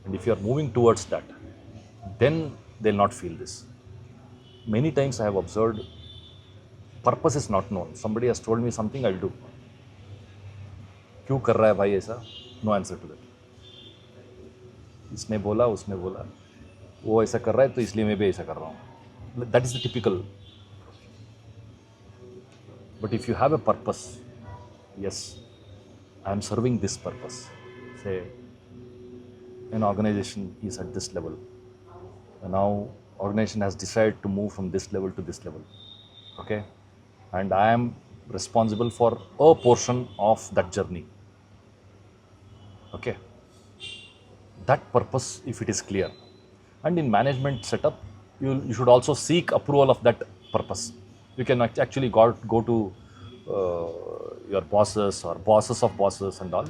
and if you are moving towards that, then they'll not feel this. Many times I have observed, purpose is not known. Somebody has told me something, I'll do. क्यों कर रहा है भाई ऐसा? No answer to that. इसने बोला, उसने बोला, वो ऐसा कर रहा है तो इसलिए मैं भी ऐसा कर रहा हूँ. That is the typical. But if you have a purpose, yes, I am serving this purpose. Say, an organization is at this level, and now organization has decided to move from this level to this level. Okay, and I am responsible for a portion of that journey. Okay, that purpose, if it is clear, and in management setup, you should also seek approval of that purpose. You can actually go to your bosses or bosses of bosses and all,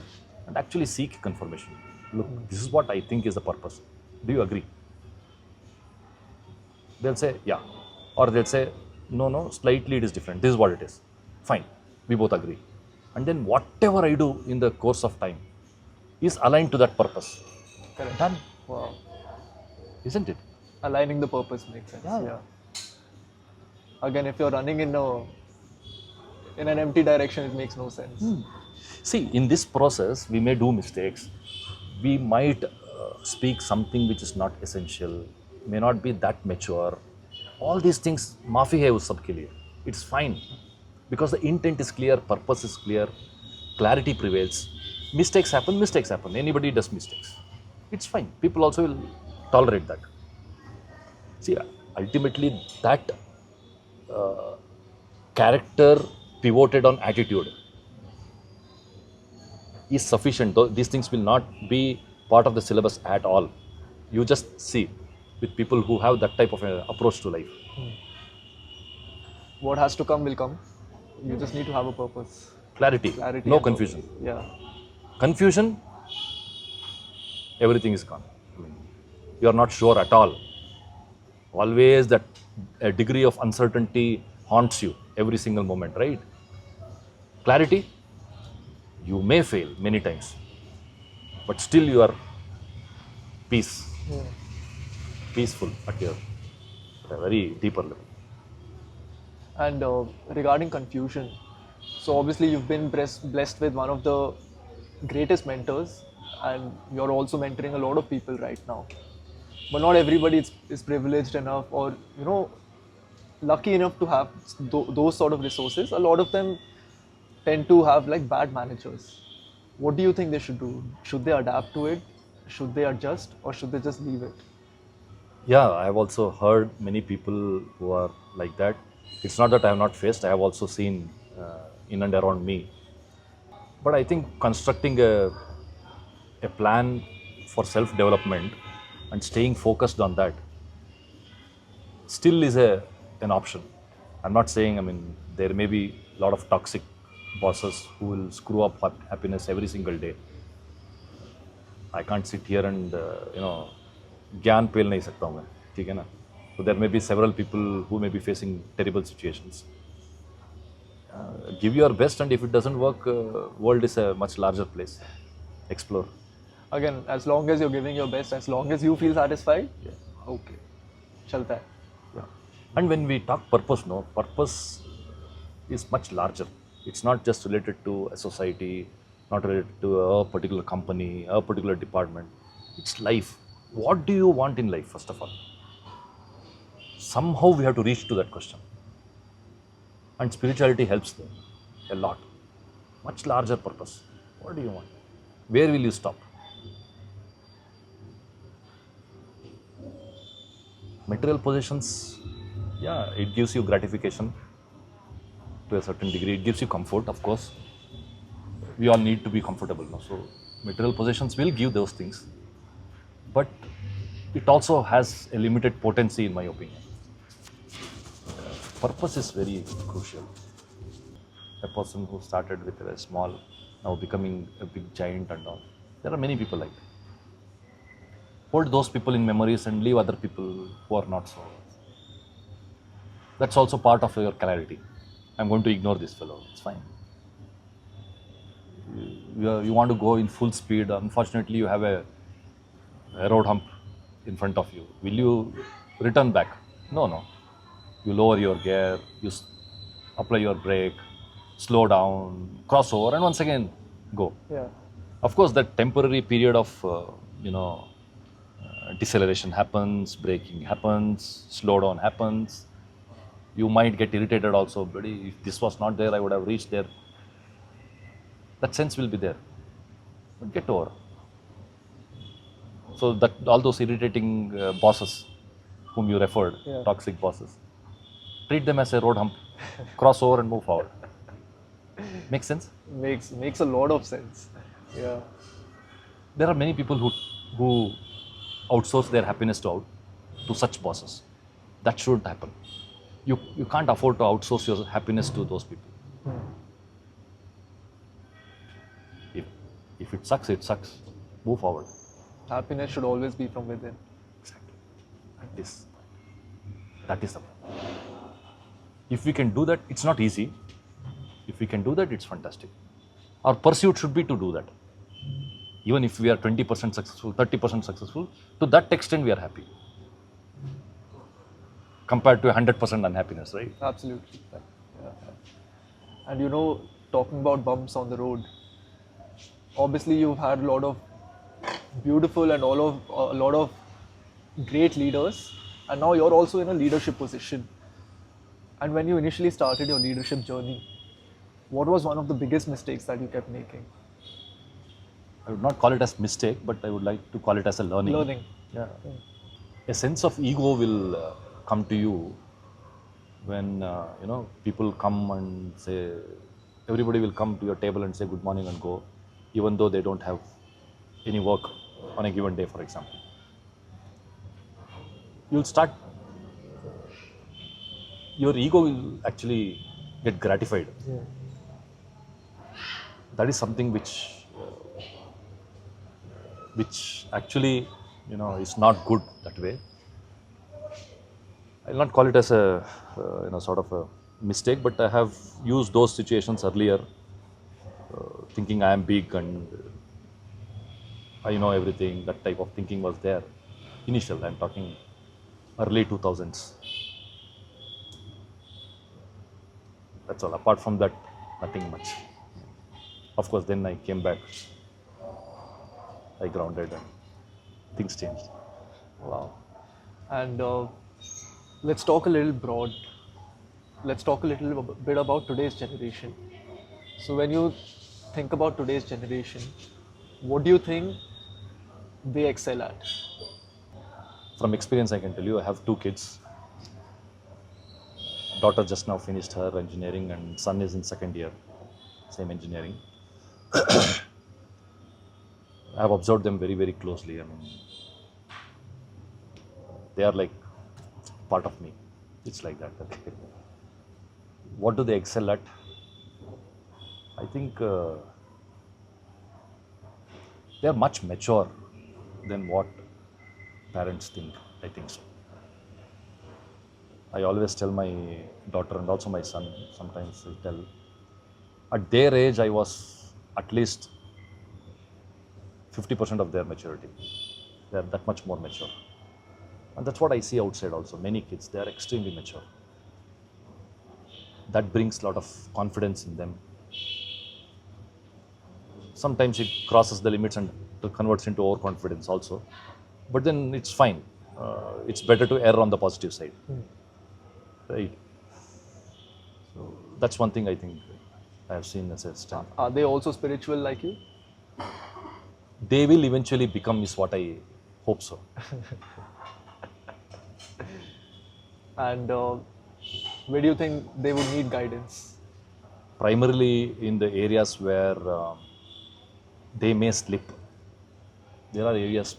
and actually seek confirmation. Look, this is what I think is the purpose. Do you agree? They'll say, yeah. Or they'll say, no, no, slightly it is different. This is what it is. Fine. We both agree. And then whatever I do in the course of time is aligned to that purpose. Correct. Done. Wow. Isn't it? Aligning the purpose makes sense. Yeah. Yeah. Again, if you're running in an empty direction, it makes no sense. See, in this process, we may do mistakes. We might speak something which is not essential, may not be that mature. All these things, maafi hai us sab ke liye. It's fine. Because the intent is clear, purpose is clear, clarity prevails. Mistakes happen. Anybody does mistakes. It's fine. People also will tolerate that. See, ultimately, that character pivoted on attitude is sufficient. Though these things will not be part of the syllabus at all. You just see with people who have that type of approach to life. What has to come will come. You just need to have a purpose. Clarity, Clarity no and confusion. purpose. Yeah. Confusion, everything is gone. You are not sure at all. Always that a degree of uncertainty haunts you every single moment, right? Clarity, you may fail many times, but still you are peaceful at a very deeper level. And regarding confusion, so obviously you've been blessed with one of the greatest mentors, and you're also mentoring a lot of people right now. But not everybody is privileged enough or lucky enough to have those sort of resources. A lot of them tend to have like bad managers. What do you think they should do? Should they adapt to it? Should they adjust, or should they just leave it? Yeah, I have also heard many people who are like that. It's not that I have not faced, I have also seen in and around me. But I think constructing a plan for self development and staying focused on that still is an option. I'm not saying, I mean, there may be a lot of toxic bosses who will screw up happiness every single day. I can't sit here and, ज्ञान पेल नहीं सकता हूँ मैं, ठीक है ना? So there may be several people who may be facing terrible situations. Give your best, and if it doesn't work, world is a much larger place. Explore. Again, as long as you're giving your best, as long as you feel satisfied, okay, chalta hai. Yeah. And when we talk purpose, no, purpose is much larger. It's not just related to a society, not related to a particular company, a particular department. It's life. What do you want in life, first of all? Somehow we have to reach to that question. And spirituality helps them a lot. Much larger purpose. What do you want? Where will you stop? Material possessions, yeah, it gives you gratification to a certain degree. It gives you comfort, of course. We all need to be comfortable. No? So material possessions will give those things. But it also has a limited potency, in my opinion. Purpose is very crucial. A person who started with a small, now becoming a big giant and all. There are many people like that. Hold those people in memories and leave other people who are not so. That's also part of your clarity. I'm going to ignore this fellow. It's fine. You want to go in full speed. Unfortunately, you have a road hump in front of you. Will you return back? No. You lower your gear, you apply your brake, slow down, cross over, and once again go. Yeah. Of course, that temporary period of deceleration happens, braking happens, slowdown happens. You might get irritated also. Buddy, if this was not there, I would have reached there. That sense will be there. But get over. So that all those irritating bosses whom you referred, toxic bosses, treat them as a road hump, cross over and move forward. Makes sense? Makes a lot of sense. Yeah. There are many people who outsource their happiness to such bosses. That shouldn't happen. You can't afford to outsource your happiness to those people. If it sucks, it sucks. Move forward. Happiness should always be from within. Exactly. At this. That is the. If we can do that, it's not easy. If we can do that, it's fantastic. Our pursuit should be to do that. Even if we are 20% successful, 30% successful, to that extent we are happy. Compared to 100% unhappiness, right? Absolutely. Yeah. And you know, talking about bumps on the road, obviously you've had a lot of beautiful and a lot of great leaders, and now you're also in a leadership position. And when you initially started your leadership journey, what was one of the biggest mistakes that you kept making? I would not call it as mistake, but I would like to call it as a learning. Learning. Yeah. A sense of ego will come to you when people come and say, everybody will come to your table and say good morning and go, even though they don't have any work on a given day, for example. You'll start, your ego will actually get gratified. Yeah. That is something which actually is not good that way. I'll not call it as a sort of a mistake, but I have used those situations earlier, thinking I am big and I know everything. That type of thinking was there. Initial, I'm talking early 2000s. That's all. Apart from that, nothing much. Of course, then I came back. I grounded and things changed. Wow. And let's talk a little broad. Let's talk a little bit about today's generation. So when you think about today's generation, what do you think they excel at? From experience, I can tell you, I have 2 kids. Daughter just now finished her engineering and son is in second year, same engineering. I have observed them very, very closely. I mean, they are like part of me. It's like that. Okay. What do they excel at? I think they are much mature than what parents think. I think so. I always tell my daughter and also my son, sometimes I tell, at their age I was at least 50% of their maturity. They are that much more mature. And that's what I see outside also. Many kids, they are extremely mature. That brings a lot of confidence in them. Sometimes it crosses the limits and converts into overconfidence also. But then it's fine. It's better to err on the positive side. Right. So that's one thing I think I have seen as a strength. Are they also spiritual like you? They will eventually become is what I hope so. And where do you think they would need guidance? Primarily in the areas where they may slip. There are areas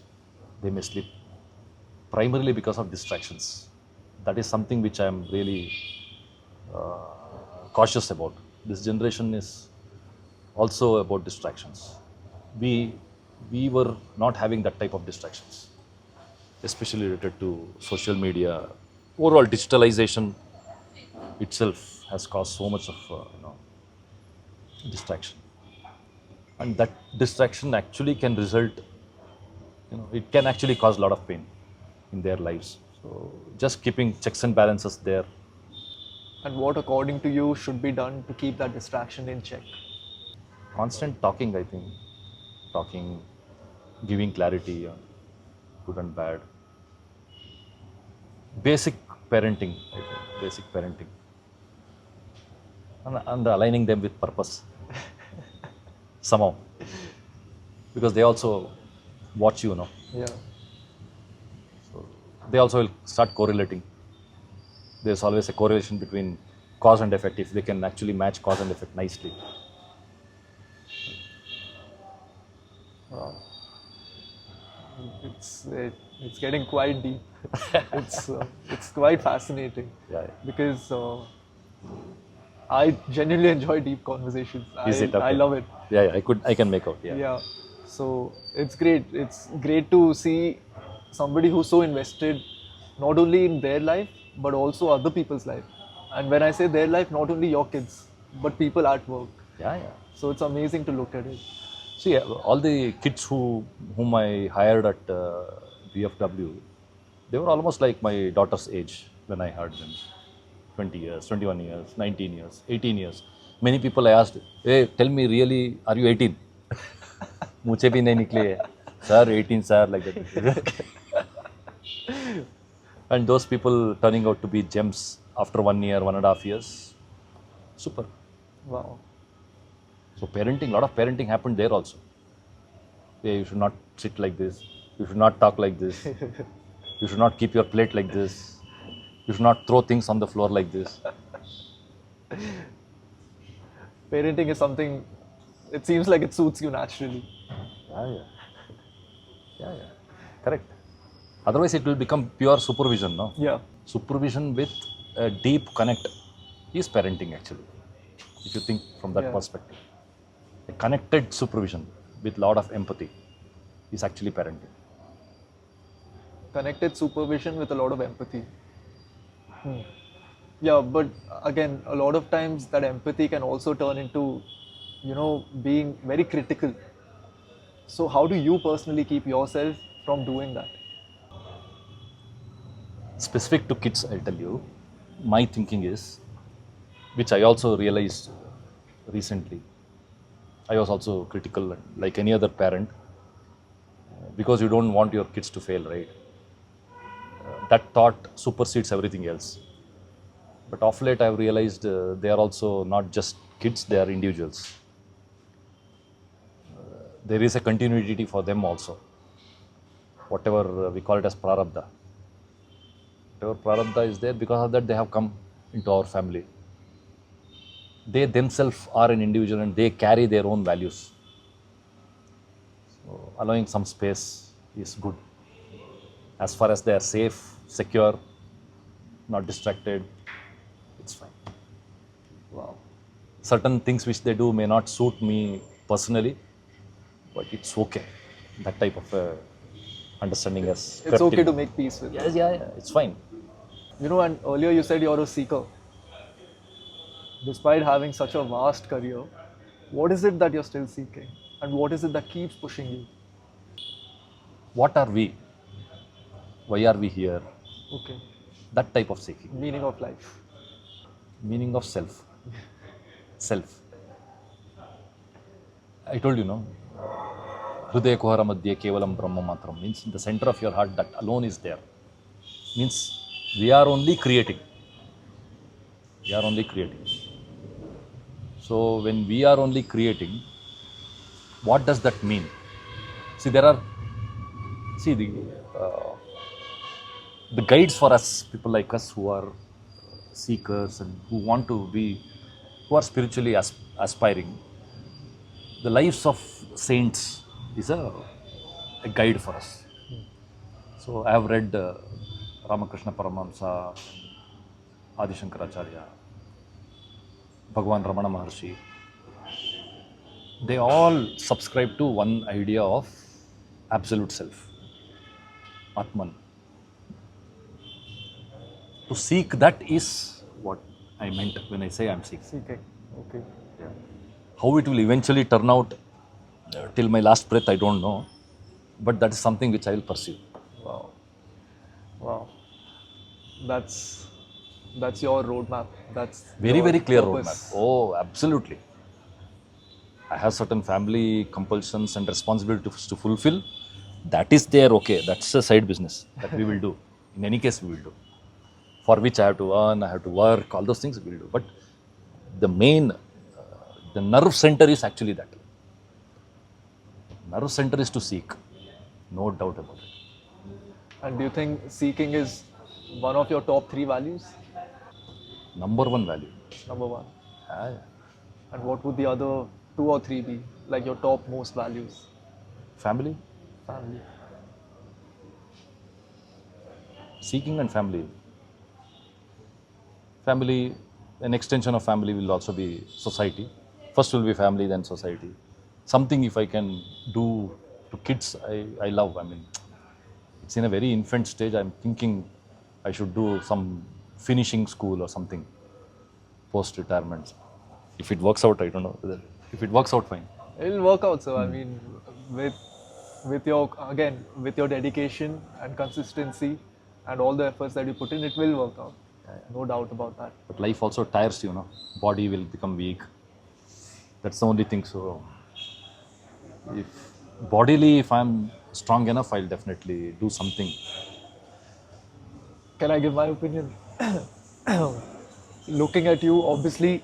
they may slip. Primarily because of distractions. That is something which I am really cautious about. This generation is also about distractions. We were not having that type of distractions, especially related to social media. Overall, digitalization itself has caused so much of distraction, and that distraction actually can result. It can actually cause a lot of pain in their lives. So just keeping checks and balances there. And what, according to you, should be done to keep that distraction in check? Constant talking, I think. Talking, giving clarity on good and bad. Basic parenting, I think. Basic parenting. And aligning them with purpose. Somehow. Because they also watch you, Yeah. They also will start correlating. There's always a correlation between cause and effect if they can actually match cause and effect nicely. Wow. It's getting quite deep. it's quite fascinating. Yeah. Because I genuinely enjoy deep conversations. Is it? Okay. I love it. Yeah, I can make out. Yeah. Yeah. So it's great. It's great to see somebody who's so invested not only in their life but also other people's life. And when I say their life, not only your kids, but people at work. Yeah, yeah. So it's amazing to look at it. See, all the kids whom I hired at VFW, they were almost like my daughter's age when I hired them. 20 years, 21 years, 19 years, 18 years. Many people I asked, hey, tell me really, are you 18? मुझे भी नहीं निकले sir 18 sir like that. And those people turning out to be gems after 1 year, 1.5 years. Super. Wow. So parenting, a lot of parenting happened there also. Yeah, you should not sit like this. You should not talk like this. You should not keep your plate like this. You should not throw things on the floor like this. Parenting is something, it seems like it suits you naturally. Yeah. Correct. Otherwise, it will become pure supervision, no? Yeah. Supervision with a deep connect is parenting actually. If you think from that Yeah. perspective. A connected supervision with lot of empathy is actually parenting. Connected supervision with a lot of empathy. Yeah, but again, a lot of times that empathy can also turn into, being very critical. So how do you personally keep yourself from doing that? Specific to kids, I'll tell you, my thinking is, which I also realized recently, I was also critical like any other parent, because you don't want your kids to fail, right? That thought supersedes everything else. But of late I've realized they are also not just kids, they are individuals. There is a continuity for them also. Whatever we call it as prarabdha. Whatever prarabdha is there, because of that they have come into our family. They themselves are an individual and they carry their own values. So allowing some space is good. As far as they are safe, secure, not distracted, it's fine. Wow. Certain things which they do may not suit me personally, but it's okay. That type of understanding has It's crept okay in. to make peace with it. Yeah, it's fine. And earlier you said you're a seeker. Despite having such a vast career, what is it that you're still seeking? And what is it that keeps pushing you? What are we? Why are we here? Okay. That type of seeking. Meaning of life. Meaning of self. Self. I told you, no? Hridaya kuhara madhye kevalam brahma matram means in the center of your heart that alone is there. Means we are only creating. We are only creating. So when we are only creating, what does that mean? See, the guides for us, people like us who are seekers and who want to be, who are spiritually aspiring. The lives of saints is a guide for us. So I have read Ramakrishna Paramahamsa, Adi Shankaracharya, Bhagavan Ramana Maharshi. They all subscribe to one idea of absolute self, Atman. To seek that is what I meant when I say I'm seeking. Seeking. Okay. Yeah. How it will eventually turn out till my last breath, I don't know. But that is something which I will pursue. Wow. Wow. That's your roadmap. That's Very, your very clear purpose. roadmap. Oh, absolutely. I have certain family compulsions and responsibilities to fulfill. That is there, okay. That's a side business that we will do. In any case, we will do. For which I have to earn, I have to work, all those things we will do. But the main, the nerve center is actually that. Nerve center is to seek. No doubt about it. And do you think seeking is one of your top 3 values? Number one value. Number 1. Ah, And what would the other 2 or 3 be? Like your top most values? family, Family. seeking and family. Family, an extension of family will also be society. First will be family, then society. Something if I can do to kids, I love. I mean, it's in a very infant stage. I'm thinking I should do some finishing school or something post-retirement. If it works out, I don't know. If it works out, fine. It'll work out, sir. I mean, with your dedication and consistency and all the efforts that you put in, it will work out. No doubt about that. But life also tires you, body will become weak. That's the only thing. So if I'm strong enough, I'll definitely do something. Can I give my opinion? Looking at you, obviously,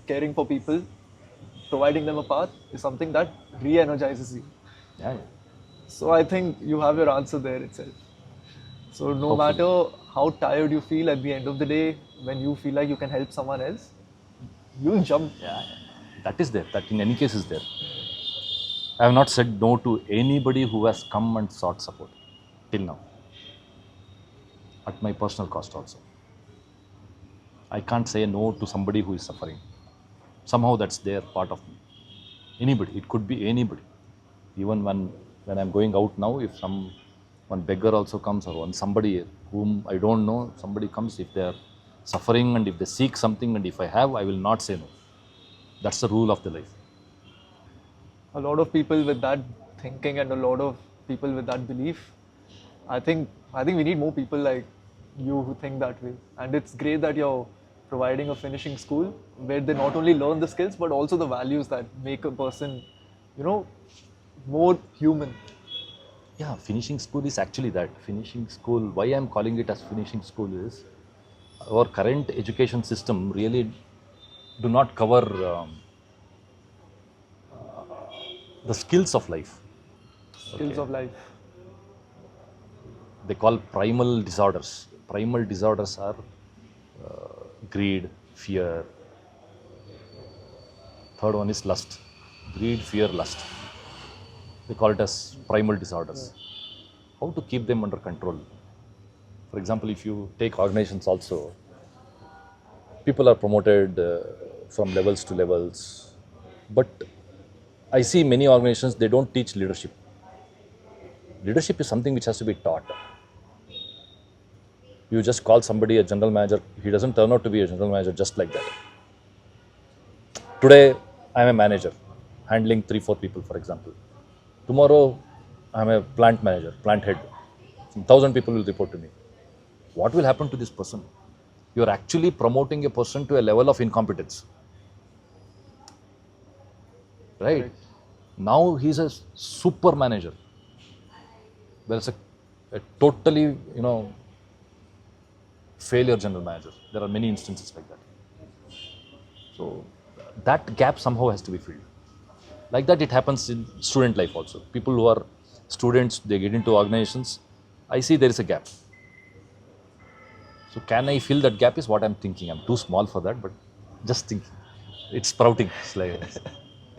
caring for people, providing them a path is something that re-energizes you. Yeah. So I think you have your answer there itself. So no Hopefully. matter how tired you feel at the end of the day, when you feel like you can help someone else, you'll jump. Yeah. That is there. That in any case is there. I have not said no to anybody who has come and sought support till now. At my personal cost also. I can't say no to somebody who is suffering. Somehow that's their part of me. Anybody. It could be anybody. Even when I'm going out now, if one beggar also comes, or somebody whom I don't know, somebody comes, if they are suffering and if they seek something, and if I have, I will not say no. That's the rule of the life. A lot of people with that thinking and a lot of people with that belief, I think we need more people like you who think that way. And it's great that you're providing a finishing school where they not only learn the skills but also the values that make a person, more human. Yeah, finishing school is actually that. Finishing school, why I'm calling it as finishing school is, our current education system really do not cover the skills of life. Skills of life. They call primal disorders. Primal disorders are greed, fear. Third one is lust. Greed, fear, lust. They call it as primal disorders. How to keep them under control? For example, if you take organizations also, people are promoted from levels to levels. But I see many organizations, they don't teach leadership. Leadership is something which has to be taught. You just call somebody a general manager, he doesn't turn out to be a general manager just like that. Today, I'm a manager, handling 3-4 people, for example. Tomorrow, I'm a plant manager, plant head. 1,000 people will report to me. What will happen to this person? You're actually promoting a person to a level of incompetence. Right? Correct. Now he's a super manager. There's a totally, failure general manager. There are many instances like that. So that gap somehow has to be filled. Like that, it happens in student life also. People who are students, they get into organizations. I see there is a gap. So can I fill that gap is what I'm thinking. I'm too small for that, but just thinking. It's sprouting. It's like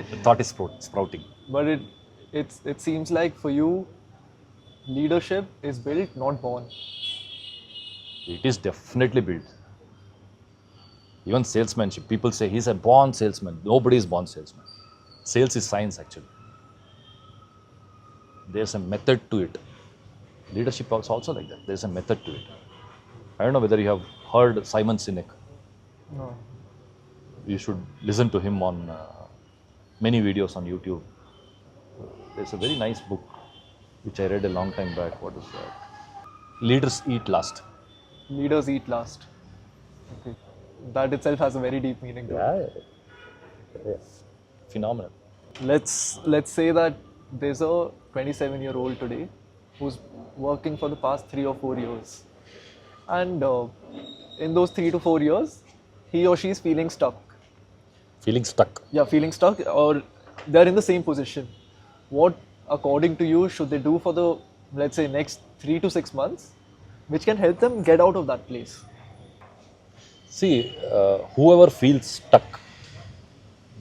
the thought is sprouting. But it seems like for you, leadership is built, not born. It is definitely built. Even salesmanship, people say he's a born salesman. Nobody is born salesman. Sales is science actually. There's a method to it. Leadership is also like that. There's a method to it. I don't know whether you have heard Simon Sinek. No. You should listen to him on many videos on YouTube. There's a very nice book which I read a long time back. What is that? Leaders Eat Last. Leaders eat last. Okay. That itself has a very deep meaning. Yeah. Phenomenal. Let's say that there's a 27-year-old today who's working for the past 3 or 4 years, and in those 3 to 4 years, he or she is feeling stuck. Feeling stuck. Yeah, feeling stuck, or they're in the same position. What, according to you, should they do for the, let's say, next 3 to 6 months, which can help them get out of that place? See, whoever feels stuck,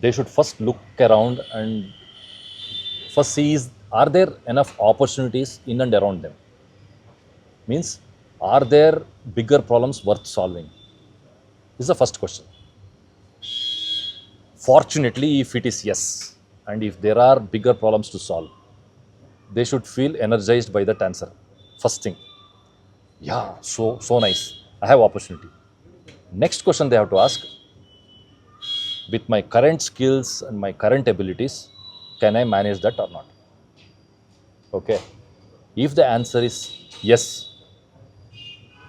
they should first look around and first see are there enough opportunities in and around them? Means, are there bigger problems worth solving? This is the first question. Fortunately, if it is yes, and if there are bigger problems to solve, they should feel energized by that answer. First thing. Yeah, so nice. I have opportunity. Next question they have to ask, with my current skills and my current abilities, can I manage that or not? Okay. If the answer is yes,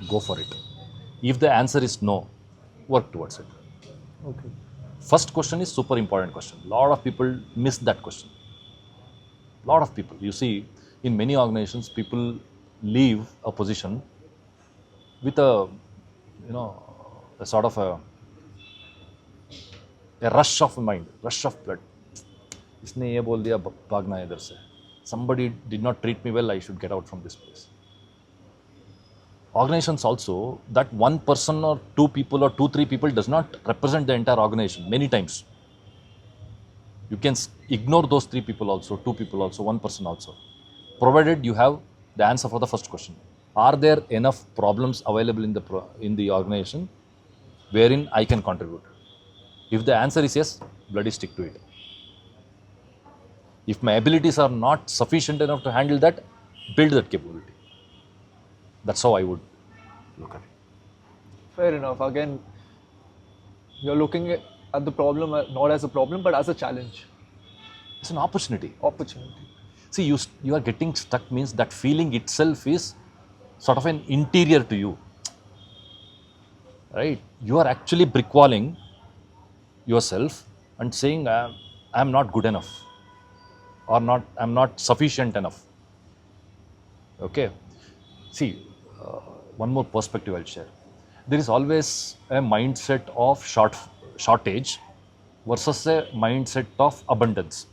go for it. If the answer is no, work towards it. Okay. First question is super important question. Lot of people miss that question. Lot of people. You see, in many organizations, people leave a position with a, a sort of a rush of mind, rush of blood. इसने ये बोल दिया भागना है इधर से. Somebody did not treat me well, I should get out from this place. Organizations also, that one person or two people or two, three people does not represent the entire organization many times. You can ignore those three people also, two people also, one person also, provided you have the answer for the first question. Are there enough problems available in the organization wherein I can contribute? If the answer is yes, bloody stick to it. If my abilities are not sufficient enough to handle that, build that capability. That's how I would look at it. Fair enough. Again, you're looking at the problem not as a problem, but as a challenge, It's an opportunity. opportunity. See, you are getting stuck means that feeling itself is sort of an interior to you. Right? You are actually brickwalling yourself and saying, I'm not good enough, or I'm not sufficient enough. Okay. See, one more perspective I'll share. There is always a mindset of shortage versus a mindset of abundance.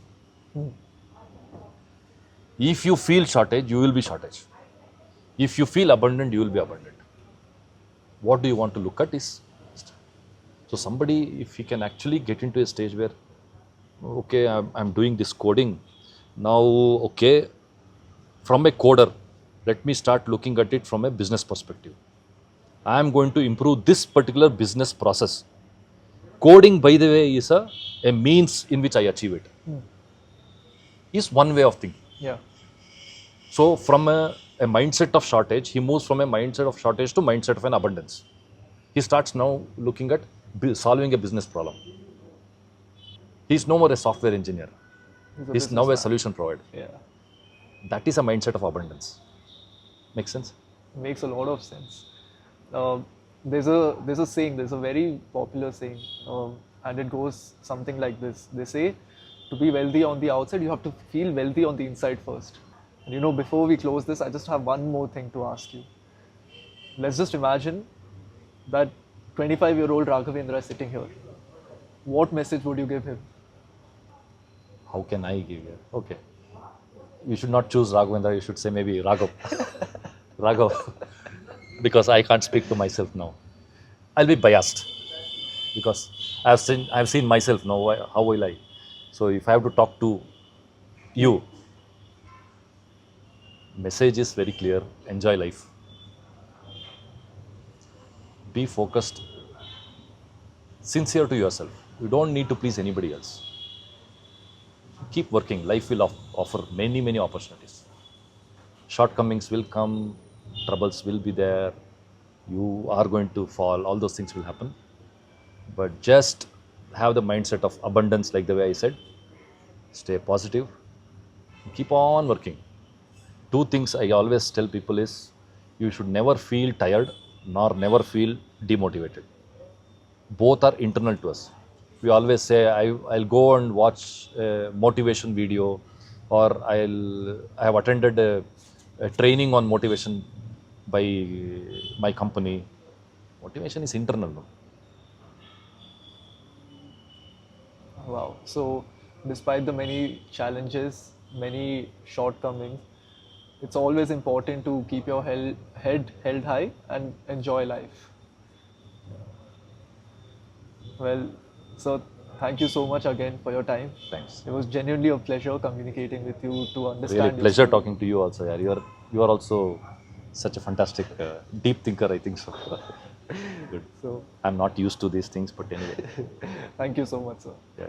If you feel shortage, you will be shortage. If you feel abundant, you will be abundant. What do you want to look at is, so somebody, if he can actually get into a stage where, okay, I'm doing this coding, now, okay, from a coder, let me start looking at it from a business perspective. I am going to improve this particular business process. Coding, by the way, is a means in which I achieve it. Is one way of thinking. Yeah. So from a mindset of shortage, he moves from a mindset of shortage to mindset of an abundance. He starts now looking at solving a business problem. He's no more a software engineer. He's now a businessman. solution provider. Yeah. That is a mindset of abundance. Makes sense? Makes a lot of sense. There's a saying, there's a very popular saying, and it goes something like this. They say, to be wealthy on the outside, you have to feel wealthy on the inside first. And before we close this, I just have one more thing to ask you. Let's just imagine that 25-year-old Raghavendra is sitting here. What message would you give him? How can I give you? Okay. You should not choose Raghavendra, you should say maybe Raghav. Raghav. Because I can't speak to myself now. I'll be biased. Because I've seen myself now, how will I? So if I have to talk to you, message is very clear, enjoy life. Be focused, sincere to yourself. You don't need to please anybody else. Keep working, life will offer many, many opportunities. Shortcomings will come, troubles will be there, you are going to fall, all those things will happen. But just have the mindset of abundance, like the way I said. Stay positive, keep on working. Two things I always tell people is, you should never feel tired nor never feel demotivated. Both are internal to us. We always say, I'll go and watch a motivation video, or I have attended a training on motivation by my company. Motivation is internal. No? Wow. So, despite the many challenges, many shortcomings, it's always important to keep your head held high and enjoy life. Well, so thank you so much again for your time. Thanks. It was genuinely a pleasure communicating with you to understand. Really your pleasure story. talking to you also. Yeah. You are also such a fantastic, deep thinker, I think so. Good. So, I'm not used to these things, but anyway. thank you so much, sir. Yeah.